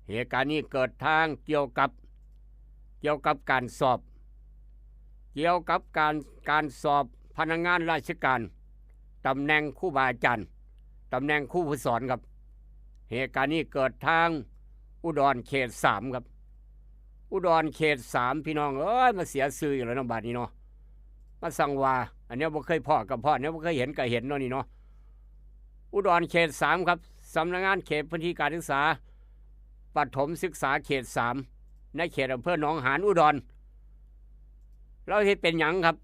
เหตุการณ์นี้เกิดทางเกี่ยวกับการสอบเกี่ยวกับการสอบพนักงานราชการตำแหน่งครูบาอาจารย์ตำแหน่งครูผู้สอนครับเหตุการณ์นี้เกิดทางอุดรเขต3ครับอุดรเขต3พี่น้องมาเสียชื่ออยู่แล้วเนาะบัดนี้เนาะมาสั่งว่าอันนี้บ่เคยพ่อกับพ่อเนี่ยบ่เคยเห็นก็เห็นเนาะนี่เนาะอุดรเขต3ครับสำนักงานเขตพื้นที่การศึกษาประถมศึกษาเขต3ในเขตอำเภอหนองหานอุดรเราเฮ็ดเป็นหยังครับ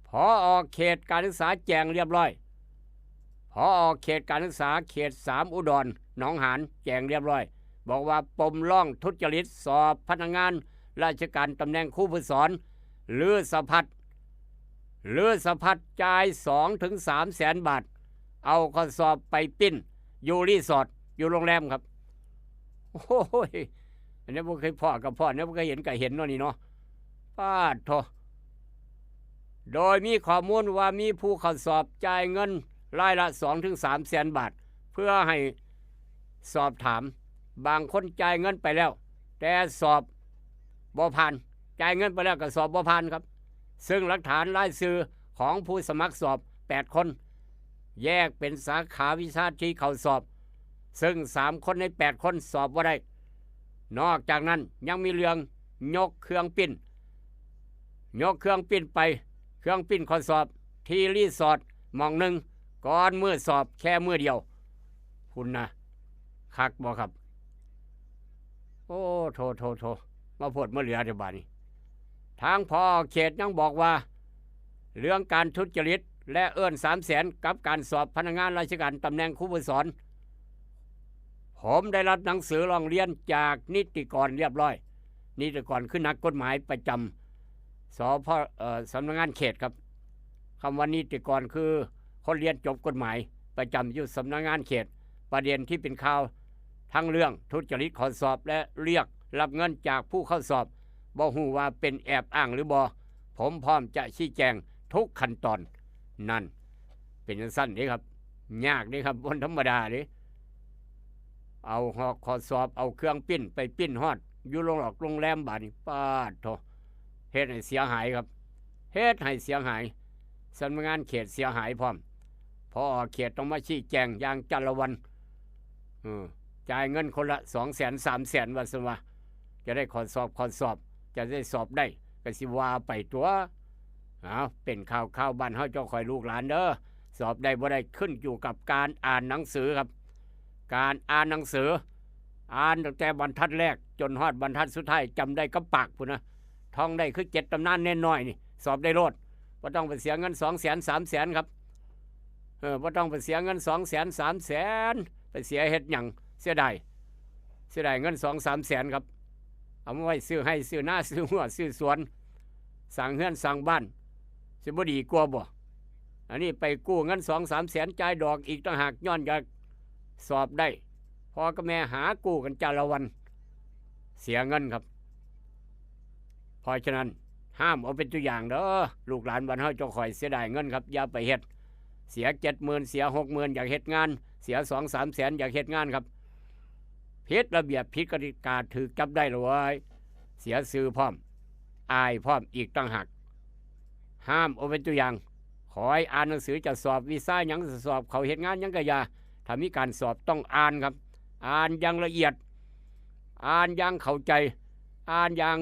ผอ.เขตการศึกษาแจ้งเรียบร้อยผอ.เขตการศึกษาเขต3อุดรหนองหานแจ้งเรียบร้อยบอกว่าปมล่องทุจริตสอบพนักงานราชการตำแหน่งครูผู้สอนหรือสะพัดจ่าย 2-3 แสนบาทเอาข้อสอบไปปิ้นอยู่รีสอร์ทอยู่โรงแรมครับโอ้ยอันนี้บ่เคยพ่อกับพ่อเนี่ยบ่เคยเห็นก็เห็นเนาะนี่เนาะปาดโธ่โดยมีข้อมูลว่ามีผู้เข้าสอบจ่ายเงินรายละ 2-3 แสนบาทเพื่อให้สอบถามบางคนจ่ายเงินไปแล้วแต่สอบบ่ผ่านจ่ายเงินไปแล้วก็สอบบ่ผ่านครับซึ่งหลักฐานรายชื่อของผู้สมัครสอบ8คนแยกเป็นสาขาวิชาที่เข้าสอบซึ่ง3คนใน8คนสอบบ่ได้นอกจากนั้นยังมีเรื่องยกเครื่องปิ้นไปเครื่องปิ้นข้อสอบที่รีสอร์ทหม่องหนึ่งก่อนมื้อสอบแค่มื้อเดียวคุณนะคักบ่ครับโอ้โถมาโพดมาเหลือเดี๋ยวบาดนี้ทางพอเขตยังบอกว่าเรื่องการทุจริตและเอื้อน3 แสนกับการสอบพนักงานราชการตำแหน่งครูผู้สอนผมได้รับหนังสือร้องเรียนจากนิติกรเรียบร้อยนิติกรคือนักกฎหมายประจ พสำนักงานเขตครับคำว่านิติกรคือคนเรียนจบกฎหมายประจำอยู่สำนักงานเขตประเด็นที่เป็นข่าวทั้งเรื่องทุจริตข้อสอบและเรียกรับเงินจากผู้เข้าสอบบ่ฮู้ว่าเป็นแอบอ้างหรือบ่ผมพร้อมจะชี้แจงทุกขั้นตอนนั่นเป็นจังซั่นเด้ครับยากเด้ครับบ่ธรรมดาเด้เอาข้อสอบเอาเครื่องปิ้นไปปิ้นฮอดอยู่โรงแรมบาดนี้ปาดโธเฮ็ดให้เสียหายครับเฮ็ดให้เสียหายสำนักงานเขตเสียหายพร้อมพอเขตต้องมาชี้แจงอย่างจัละวันจ่ายเงินคนละ200,000 300,000ว่าซั่นว่าจะได้ข้อสอบจะได้สอบได้ก็สิว่าไปตัวเป็นข่าวบ้านเฮาเจ้าคอยลูกหลานเด้อสอบได้บ่ได้ขึ้นอยู่กับการอ่านหนังสือครับการอ่านหนังสืออ่านตั้งแต่บรรทัดแรกจนฮอดบรรทัดสุดท้ายจำได้กับปากพุ่นนะท่องได้คือ7ตำนานแน่น้อยนี่สอบได้โลดบ่ต้องไปเสียเงิน200,000 300,000ครับบ่ต้องไปเสียเงิน200,000 300,000ไปเสียเฮ็ดหยังเสียดายเงิน2-300,000ครับเอามาไว้ซื้อให้ซื้อหน้าซื้อหัวซื้อสวนสั่งเฮือนสั่งบ้านสิบ่ดีกว่าบ่อันนี้ไปกู้เงิน2-300,000จ่ายดอกอีกต่างหากย้อนอยากสอบได้พ่อกับแม่หากู้กันจาละวันเสียเงินครับเพราะฉะนั้นห้ามเอาเป็นตัวอย่างเด้อลูกหลานบ้านเฮาเจ้าข่อยเสียดายเงินครับอย่าไปเฮ็ดเสีย70,000เสีย60,000อยากเฮ็ดงานเสีย2-300,000อยากเฮ็ดงานครับผิดระเบียบผิดกติกาถูกจับได้เลยเสียชื่อพร้อมอายพร้อมอีกต่างหากห้ามเอาเป็นตัวอย่างขอให้อ่านหนังสือจะสอบวีซ่าหยังสอบเขาเฮ็ดงานหยังก็อย่าถ้ามีการสอบต้องอ่านครับอ่านอย่างละเอียดอ่านอย่างเข้าใจอ่านอย่าง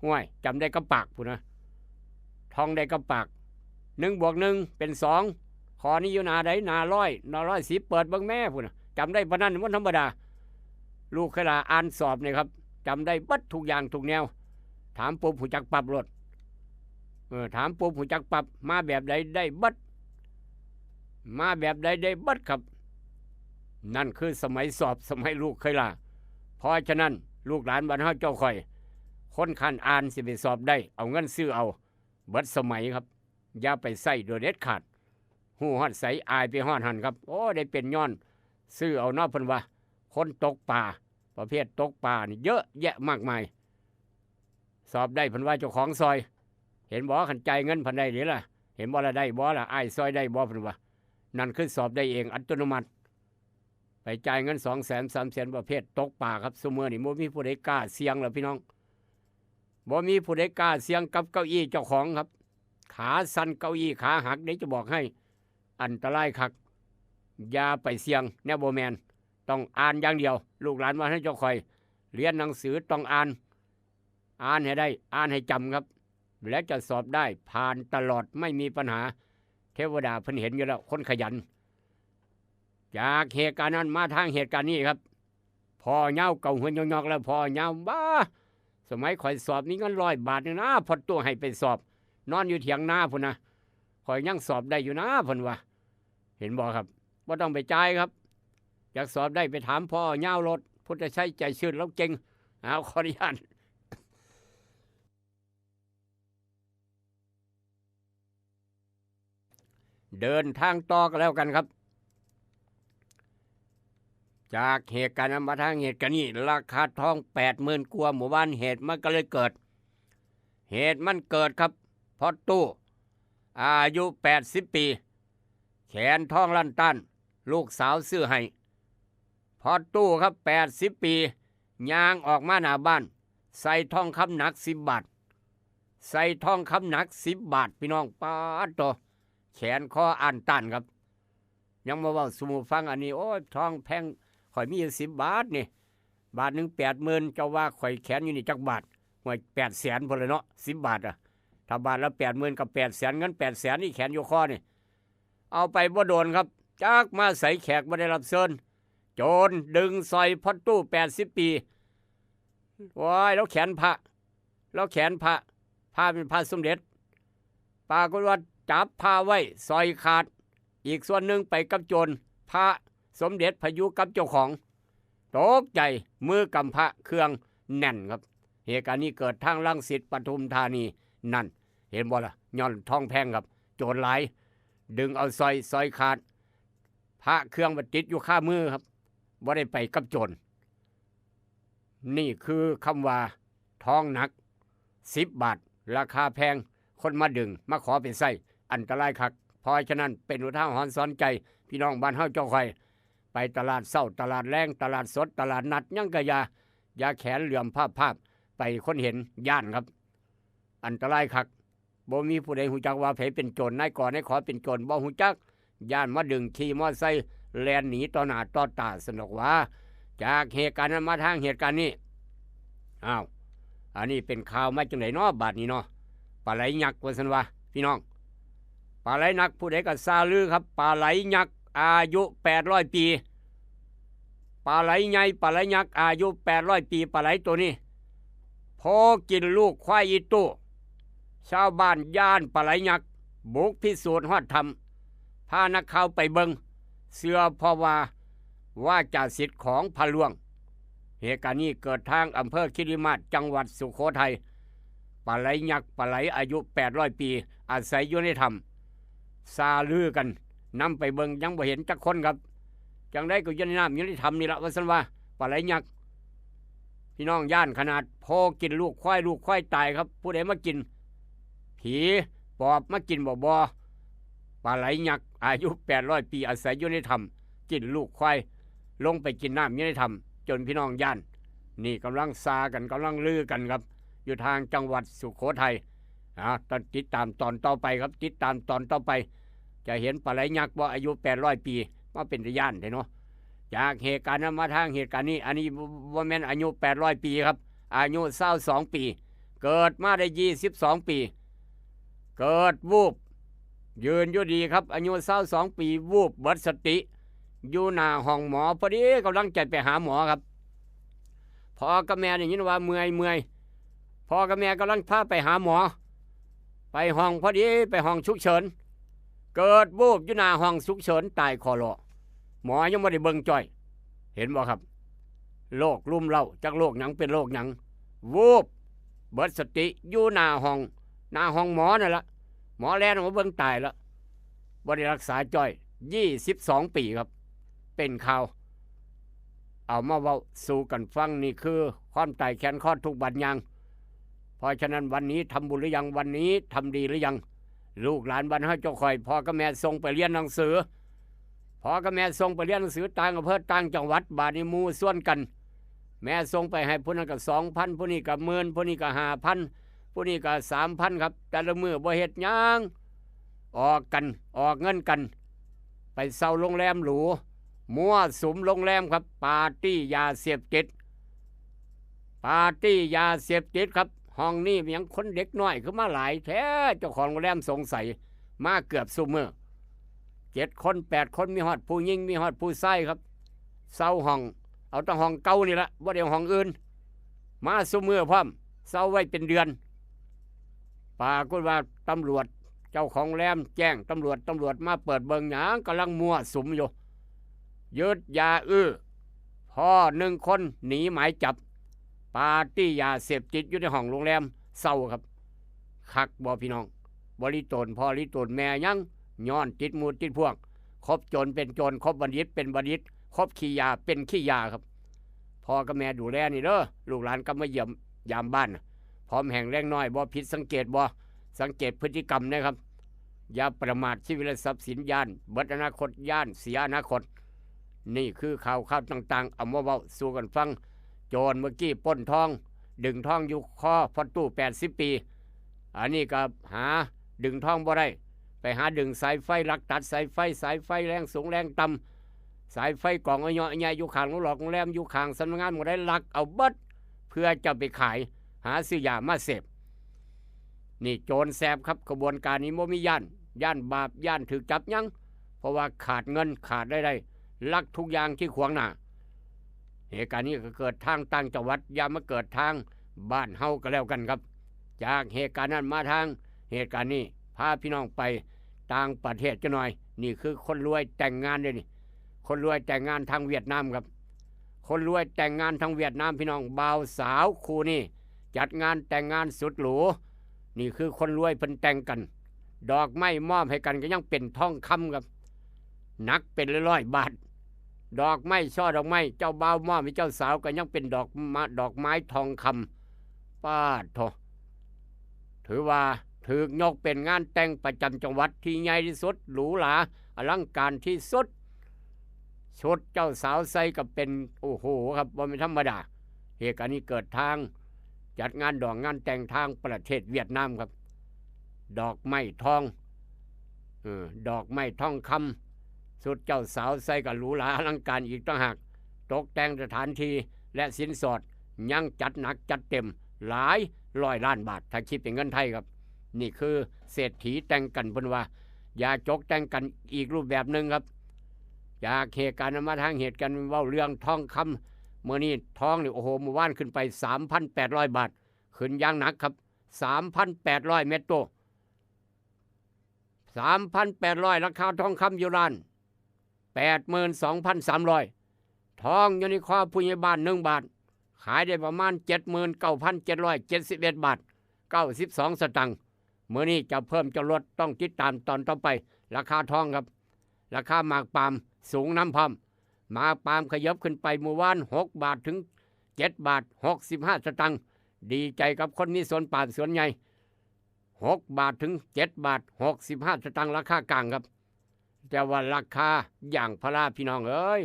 ห่วยจำได้กับปากพุ่นนะท่องได้กับปาก1+1เป็น2ข้อนี้อยู่หน้าใดหน้า100 เปิดเบิ่งแม่พุ่นนะจำได้ปานนั้นมันธรรมดาลูกเคยลาอ่านสอบนี่ครับจำได้บัดทุกอย่างทุกแนวถามปุ๊บหูจักปรับรถถามปุ๊บหูจักปรับมาแบบใดได้บัดมาแบบใดได้บัดครับนั่นคือสมัยสอบสมัยลูกเคยลาเพราะฉะนั้นลูกหลานบ้านเฮาเจ้าข่อยคนคันอ่านสิไปสอบได้เอาเงินซื้อเอาเบิดสมัยครับอย่าไปใส่โดยเด็ดขาดหูฮอดใสอายไปฮอดหันครับโอ้ได้เป็นย้อนซื้อเอาเนาะเพิ่นว่าคนตกป่าประเภทตกป่านี่เยอะแยะมากมายสอบได้เพิ่นว่าเจ้าของซอยเห็นบ่คันจ่ายเงินเพิ่นได้นี่ล่ะเห็นบ่ละได้บ่ละอ้ายซอยได้บ่เพิ่นว่านั่นคือสอบได้เองอัตโนมัติไปจ่ายเงิน200,000 300,000ประเภทตกป่าครับซุมื้อนี้บ่มีผู้ใดกล้าเสี่ยงแล้วพี่น้องบ่มีผู้ใดกล้าเสี่ยงกับเก้าอี้เจ้าของครับขาสั่นเก้าอี้ขาหักเดี๋ยวจะบอกให้อันตรายคักอย่าไปเสี่ยงแนวบ่แม่นต้องอ่านอย่างเดียวลูกหลานมาให้เจ้าคอยเรียนหนังสือต้องอ่านให้ได้อ่านให้จำครับและจะสอบได้ผ่านตลอดไม่มีปัญหาเทวดาเพิ่นเห็นอยู่แล้วคนขยันจากเหตุการณ์นั้นมาทางเหตุการณ์นี้ครับพอเหย้าเก่าหัวยอกๆแล้วพอเหย้าบ้าสมัยข่อยสอบนี่เงิน100 บาทนี่นะพอตัวให้ไปสอบนอนอยู่เถียงนาพุ่นนะข่อยยังสอบได้อยู่นะเพิ่นว่าเห็นบ่ครับบ่ต้องไปจ่ายครับอยากสอบได้ไปถามพ่อเหย้ารถพุทธชัยใจชื่นแล้วเก่งเอาขออนุญาตเดินทางต่อกันแล้วกันครับจากเหตุการณ์นั้นมาทางเหตุการณ์นี้ราคาทอง 80,000 กว่าหมู่บ้านเหตุมันก็เลยเกิดเหตุมันเกิดครับพอตู้อายุ80 ปีแขนทองลั่นตันลูกสาวซื้อให้พอตู้ครับ80 ปีย่างออกมาหน้าบ้านใส่ทองคำหนัก10 บาทใส่ทองคำหนัก10 บาทพี่น้องป้าโตแขนคออันตันครับยังมาเว้าสู่ฟังอันนี้โอ้ยทองแพงข่อยมีอยู่10 บาทนี่บาทหนึ่ง80,000เจ้าว่าข่อยแขนอยู่นี่จักบาทห่วย800,000พุ่นเลยเนาะ10 บาทอ่ะถ้าบาทละ80,000กับ800,000เงิน800,000นี่แขนอยู่คอนี่เอาไปบ่โดนครับจักมาใส่แขกบ่ได้รับเชิญโจรดึงซอยพอตู้80 ปีว้ายแล้วแขนพระเป็นพระสมเด็จปรากฏว่าจับพาไว้ซอยขาดอีกส่วนหนึ่งไปกับโจรพระสมเด็จพยุกับเจ้าของตกใจมือกำพระเครื่องแน่นครับเหตุการณ์นี้เกิดทางรังสิตปทุมธานีนั่น เห็นบ่ล่ะย้อนทองแพงครับโจรหลายดึงเอาซอยขาดพระเครื่องบัติดอยู่ข้ามือครับบ่ได้ไปกับโจรนี่คือคำว่าทองหนัก10 บาทราคาแพงคนมาดึงมาขอเป็นไส้อันตรายคักเพราะฉะนั้นเป็นอุทาหรณ์สอนใจพี่น้องบ้านเฮาเจ้าค่อยไปตลาดเช้าตลาดแรงตลาดสดตลาดนัดยังกะยาแขนเหลื่อมภาพไปคนเห็นย่านครับอันตรายคักบ่มีผู้ใดฮู้จักว่าไผเป็นโจรนายก่อนายขอเป็นโจรบ่ฮู้จักย่านมาดึงขี่มอไซค์แล่นหนีต่อหน้าต่อตาสนกว่าจากเหตุการณ์นั้นมาทางเหตุการณ์นี้อ้าวอันนี้เป็นข่าวมาจังได๋เนาะบาดนี้เนาะปลาไหลยักษ์ว่าซั่นว่าพี่น้องปลาไหลยักษ์ผู้ใดก็ซาลือครับปลาไหลยักษ์อายุ800 ปีปลาไหลใหญ่ปลาไหลยักษ์อายุ800 ปีปลาไหลตัวนี้พอกินลูกควายอีตู้ชาวบ้านย่านปลาไหลยักษ์บุกพิสูจน์ฮอดธรรมพานักข่าวไปเบิงเสื้อเพราะว่าจะสิทธิ์ของพระหลวงเหตุการณ์นี้เกิดทางอำเภอคิริมาศจังหวัดสุโขทัยปลาไหลยักษ์ปลาไหลอายุ800 ปีอาศัยอยู่ในถ้ำซาลือกันนำไปเบิงยังบ่เห็นจักคนครับจังได้ก็อยู่ในน้ำอยู่ในถ้ำนี่ละว่าซั่นว่าปลาไหลยักษ์พี่น้องย่านขนาดพอกินลูกควายตายครับผู้ใดมากินผีปอบมากินบ่ปลาไหลยักษ์อายุ800 ปีอาศัยอยู่ในถ้ำกินลูกควายลงไปกินน้ำอยู่ในถ้ำจนพี่น้องย่านนี่กำลังซากันกำลังลือกันครับอยู่ทางจังหวัดสุโขทัยตอนติดตามตอนต่อไปครับติดตามตอนต่อไปจะเห็นปลาไหลยักษ์ว่าอายุ800 ปีมาเป็นย่านได้เนาะจากเหตุการณ์นั้นมาทางเหตุการณ์นี้อันนี้ว่าแม่นอายุ800 ปีครับอายุ22 ปีเกิดมาได้22 ปีเกิดวูบยืนอยู่ดีครับอายุ22 ปีวูบเบิดสติอยู่หน้าห้องหมอพอดีกำลังจะไปหาหมอครับพ่อกับแม่ได้ยินว่าเมื่อยพ่อกับแม่กำลังพาไปหาหมอไปห้องพอดีไปห้องฉุกเฉินเกิดวูบอยู่หน้าห้องฉุกเฉินตายคอรอหมอยังไม่ได้เบิ่งจ้อยเห็นบ่ครับโรคลุ่มเล่าจากโรคหยังเป็นโรคหยังวูบเบิดสติอยู่หน้าห้องหมอนั่นละหมอแลนมาเบิ่งตายแล้วบ่ได้รักษาจ้อย22 ปีครับเป็นข่าวเอามาเว้าสู่กันฟังนี่คือความตายแขนคอดทุกบัดยังเพราะฉะนั้นวันนี้ทำบุญหรือยังวันนี้ทำดีหรือยังลูกหลานบ้านเฮาเจ้าข่อยพ่อกับแม่ส่งไปเรียนหนังสือพ่อกับแม่ส่งไปเรียนหนังสือต่างอำเภอต่างจังหวัดบาดนี้หมู่ส่วนกันแม่ส่งไปให้ผู้นั้นก็ 2,000 ผู้นี้ก็ 10,000 ผู้นี้ก็ 5,000 ผู้นี้ก็ 3,000 ครับแต่ละมื้อบ่เฮ็ดหยังออกเงินกันไปเช่าโรงแรมหรูมั่วสุมโรงแรมครับปาร์ตี้ยาเสพติดครับห้องนี้มีคนเด็กน้อยขึ้นมาหลายแท้เจ้าของโรงแรมสงสัยมาเกือบซุมื้อ7 คน 8 คนมีฮอดผู้หญิงมีฮอดผู้ชายครับเช่าห้องเอาแต่ห้องเก่านี่ละบ่ได้ห้องอื่นมาซุมื้อพร้อมเช่าไว้เป็นเดือนปรากฏว่าตำรวจเจ้าของโรงแรมแจ้งตำรวจมาเปิดเบิ่งหยังกำลังมั่วสุมอยู่ยึดยาพ่อ1 คนหนีหมายจับปาร์ตี้ยาเสพติดอยู่ในห้องโรงแรมเศร้าครับคักบ่พี่น้องบริโตนพ่อริโตนแม่ยังย้อนติดมูติดพวกคบโจรเป็นโจรคบบัณฑิตเป็นบัณฑิตคบขี้ยาเป็นขี้ยาครับพ่อกับแม่ดูแลนี่เด้อลูกหลานก็มาเยี่ยมยามบ้านพร้อมแห่งแรงน้อยบ่ผิดสังเกตพฤติกรรมนะครับอย่าประมาทชีวิตและทรัพย์สินย่านเบิดอนาคตย่านเสียอนาคตนี่คือข่าวต่างๆเอามาเว้าสู่กันฟังโจรเมื่อกี้ปล้นทองดึงทองอยู่คอพอตู้80 ปีอันนี้ก็หาดึงทองบ่ได้ไปหาดึงสายไฟลักตัดสายไฟแรงสูงแรงต่ำสายไฟกล่องอ้อยใหญ่อยู่ข้างโรงแรมอยู่ข้างสำนักงานบ่ได้ลักเอาเบิดเพื่อจะไปขายหาซื้อยามาเสพนี่โจรแสบครับกระบวนการนี้บ่มีย่านบาปย่านถูกจับยังเพราะว่าขาดเงินขาดได้ลักทุกอย่างที่ขวางหน้าเหตุการณ์นี้ก็เกิดทางต่างจังหวัดอย่ามาเกิดทางบ้านเฮาก็แล้วกันครับจากเหตุการณ์นั้นมาทางเหตุการณ์นี้พาพี่น้องไปต่างประเทศจะหน่อยนี่คือคนรวยแต่งงานเลยนี่คนรวยแต่งงานทางเวียดนามครับคนรวยแต่งงานทางเวียดนามพี่น้องบ่าวสาวคู่นี่จัดงานแต่งงานสุดหรู นี่คือคนรวยเพิ่นแต่งกันดอกไม้มอบให้กันก็ยังเป็นทองคำครับหนักเป็นร้อยๆบาทดอกไม้ช่อดอกไม้เจ้าบ่าวมอบให้เจ้าสาวก็ยังเป็นดอกไม้ทองคำป้าดโถถือว่าถือยกเป็นงานแต่งประจำจังหวัดที่ใหญ่ที่สุดหรูหราอลังการที่สุดชุดเจ้าสาวใส่กับเป็นโอ้โหครับบ่เป็นธรรมดาเหตุการณ์นี้เกิดทางจัดงานงานแต่งทางประเทศเวียดนามครับดอกไม้ทองดอกไม้ทองคำชุดเจ้าสาวใส่กับหรูหราอลังการอีกต่างหากตกแต่งสถานที่และสินสอดยังจัดหนักจัดเต็มหลายร้อยล้านบาทถ้าคิดเป็นเงินไทยครับนี่คือเศรษฐีแต่งกันเพิ่นว่าอย่าจกแต่งกันอีกรูปแบบหนึ่งครับจากเหตุการณ์มาทางเหตุการณ์เว้าเรื่องทองคำเมื่อนี้ทองนี่โอ้โหเมื่อวานขึ้นไป 3,800 บาทขึ้นอย่างหนักครับ 3,800 เมตรโต 3,800 ราคาทองคำอยู่ร้าน 82,300 ทองอยู่ในคอผู้ใหญ่บ้าน1 บาทขายได้ประมาณ 79,771 บาท92 สตางค์เมื่อนี้จะเพิ่มจะลดต้องติดตามตอนต่อไปราคาทองครับราคาหมากปาล์มสูงน้ำพร้อมหมากปาล์มขยับขึ้นไปเมื่อวาน6 บาทถึง7 บาท 65 สตางค์ดีใจกับคนมีสวนป่าสวนใหญ่6 บาทถึง7 บาท 65 สตางค์ราคากลางครับแต่ว่าราคาอย่างพาราพี่น้องเอ้ย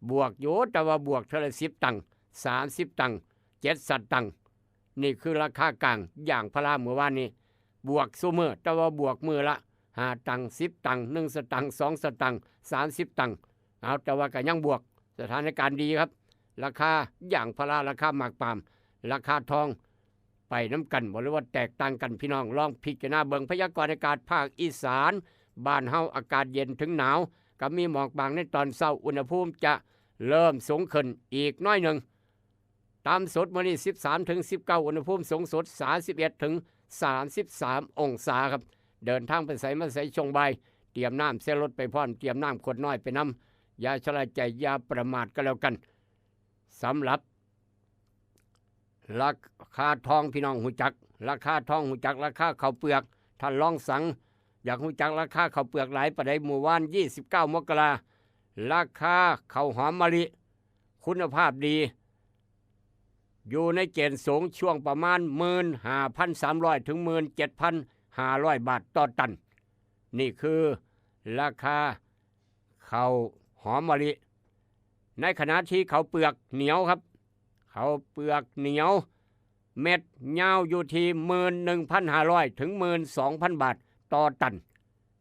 บวกอยู่แต่ว่าบวกเท่าไร10 ตังค์30 ตังค์7 สตางค์นี่คือราคากลางอย่างพาราเมื่อวานนี้บวกซุมื้อแต่ว่าบวกมือละ5 ตังค์10 ตังค์1 สตังค์2 สตังค์30 ตังค์เอาแต่ว่าก็ยังบวกสถานการณ์ดีครับราคาอย่างพาราราคาหมากปาล์มราคาทองไปน้ำกันบ่หรือว่าแตกต่างกันพี่น้องลองพิจารณาเบิ่งพยากรณ์อากาศภาคอีสานบ้านเฮาอากาศเย็นถึงหนาวกับมีหมอกบางในตอนเช้าอุณหภูมิจะเริ่มสูงขึ้นอีกน้อยหนึ่งต่ำสุดมื้อนี้13 ถึง 19อุณหภูมิสูงสุด31 ถึง 33 องศาครับเดินทางไปไสมาไสช่วงบ่ายเตรียมน้ำเสรถไปพร้อมเตรียมน้ำขวดน้อยไปนำอย่าชะล่าใจอย่าประมาทก็แล้วกันสำหรับราคาทองพี่น้องหูจักราคาทองหูจักราคาข้าวเปลือกท่านลองสั่งอยากหูจักราคาข้าวเปลือกหลายประเดี๋ยวเมื่อวาน29 มกราราคาข้าวหอมมะลิคุณภาพดีอยู่ในเกณฑ์สูงช่วงประมาณ 15,300 ถึง 17,500 บาทต่อตันนี่คือราคาข้าวหอมมะลิในขณะที่ข้าวเปลือกเหนียวครับข้าวเปลือกเหนียวเม็ดยาวอยู่ที่ 11,500 ถึง 12,000 บาทต่อตัน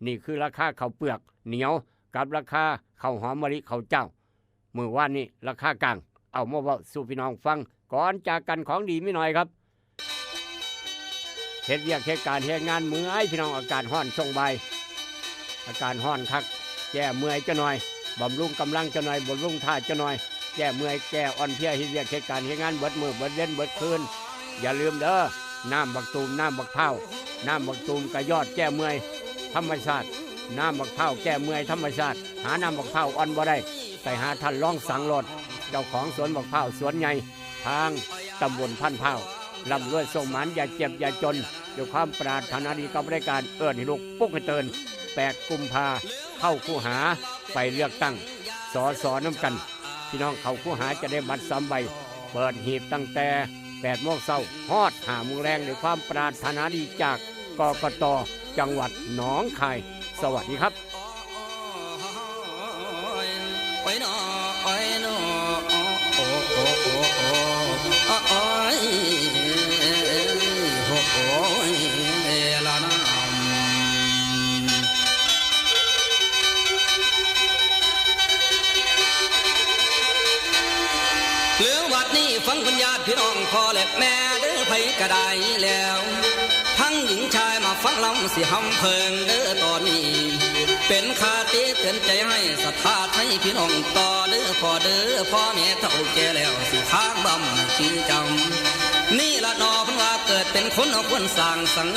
นี่คือราคาข้าวเปลือกเหนียวกับราคาข้าวหอมมะลิข้าวเจ้าเมื่อวานนี้ราคากลางเอามาเว้าสู่พี่น้องฟังก่อนจากกันของดีไม่น้อยครับเฮ็ดเวียกเฮ็ดการเฮ็ดงานเมื่อยพี่น้องอากาศร้อนช่วงบ่ายอากาศร้อนคักแก้เมื่อยจะหน่อยบำรุงกำลังจะหน่อยบำรุงท่าจะหน่อยแก้เมื่อยแก้อ่อนเพลียเฮ็ดเวียกเฮ็ดการเฮ็ดงานเบิดมื้อเบิดเย็นเบิดคืนอย่าลืมเด้อน้ำบักตูมน้ำบักเผาน้ำบักตูมกระยอดแก้เมื่อยธรรมชาติน้ำบักเผาแก้เมื่อยธรรมชาติหาน้ำบักเผาอ่อนบ่ได้ไปหาท่านลองสั่งรถเจ้าของสวนบักเผาสวนใหญ่ทางตำบลพันเผาร่ำรวยส่งหมานอย่าเจ็บอย่าจนด้วยความปรารถนาดีกับรายการเอิ้นให้ลูกปุ๊กให้เตือน8 กุมภาเข้าคูหาไปเลือกตั้งสสน้ำกันพี่น้องเข้าคูหาจะได้บัตร3 ใบเปิดหีบตั้งแต่8 โมงเช้าฮอด5 โมงแรงด้วยความปรารถนาดีจากกกต.จังหวัดหนองคายสวัสดีครับเรื่องวัดนี้ฟังคุณญาติพี่น้องพ่อและแม่เด้อไผก็ได้แล้วทั้งหญิงชายมาฟังลำสิหำเพิงเด้อตอนนี้เป็นคาติเตือนใจให้ศรัทธาให้พี่น้องต่อเด้อพ่อแม่เฒ่าแก่แล้วสิค้างบำขี้จำนี่ละนอเพิ่นว่าเกิดเป็นคนเอาควรสร้างสัง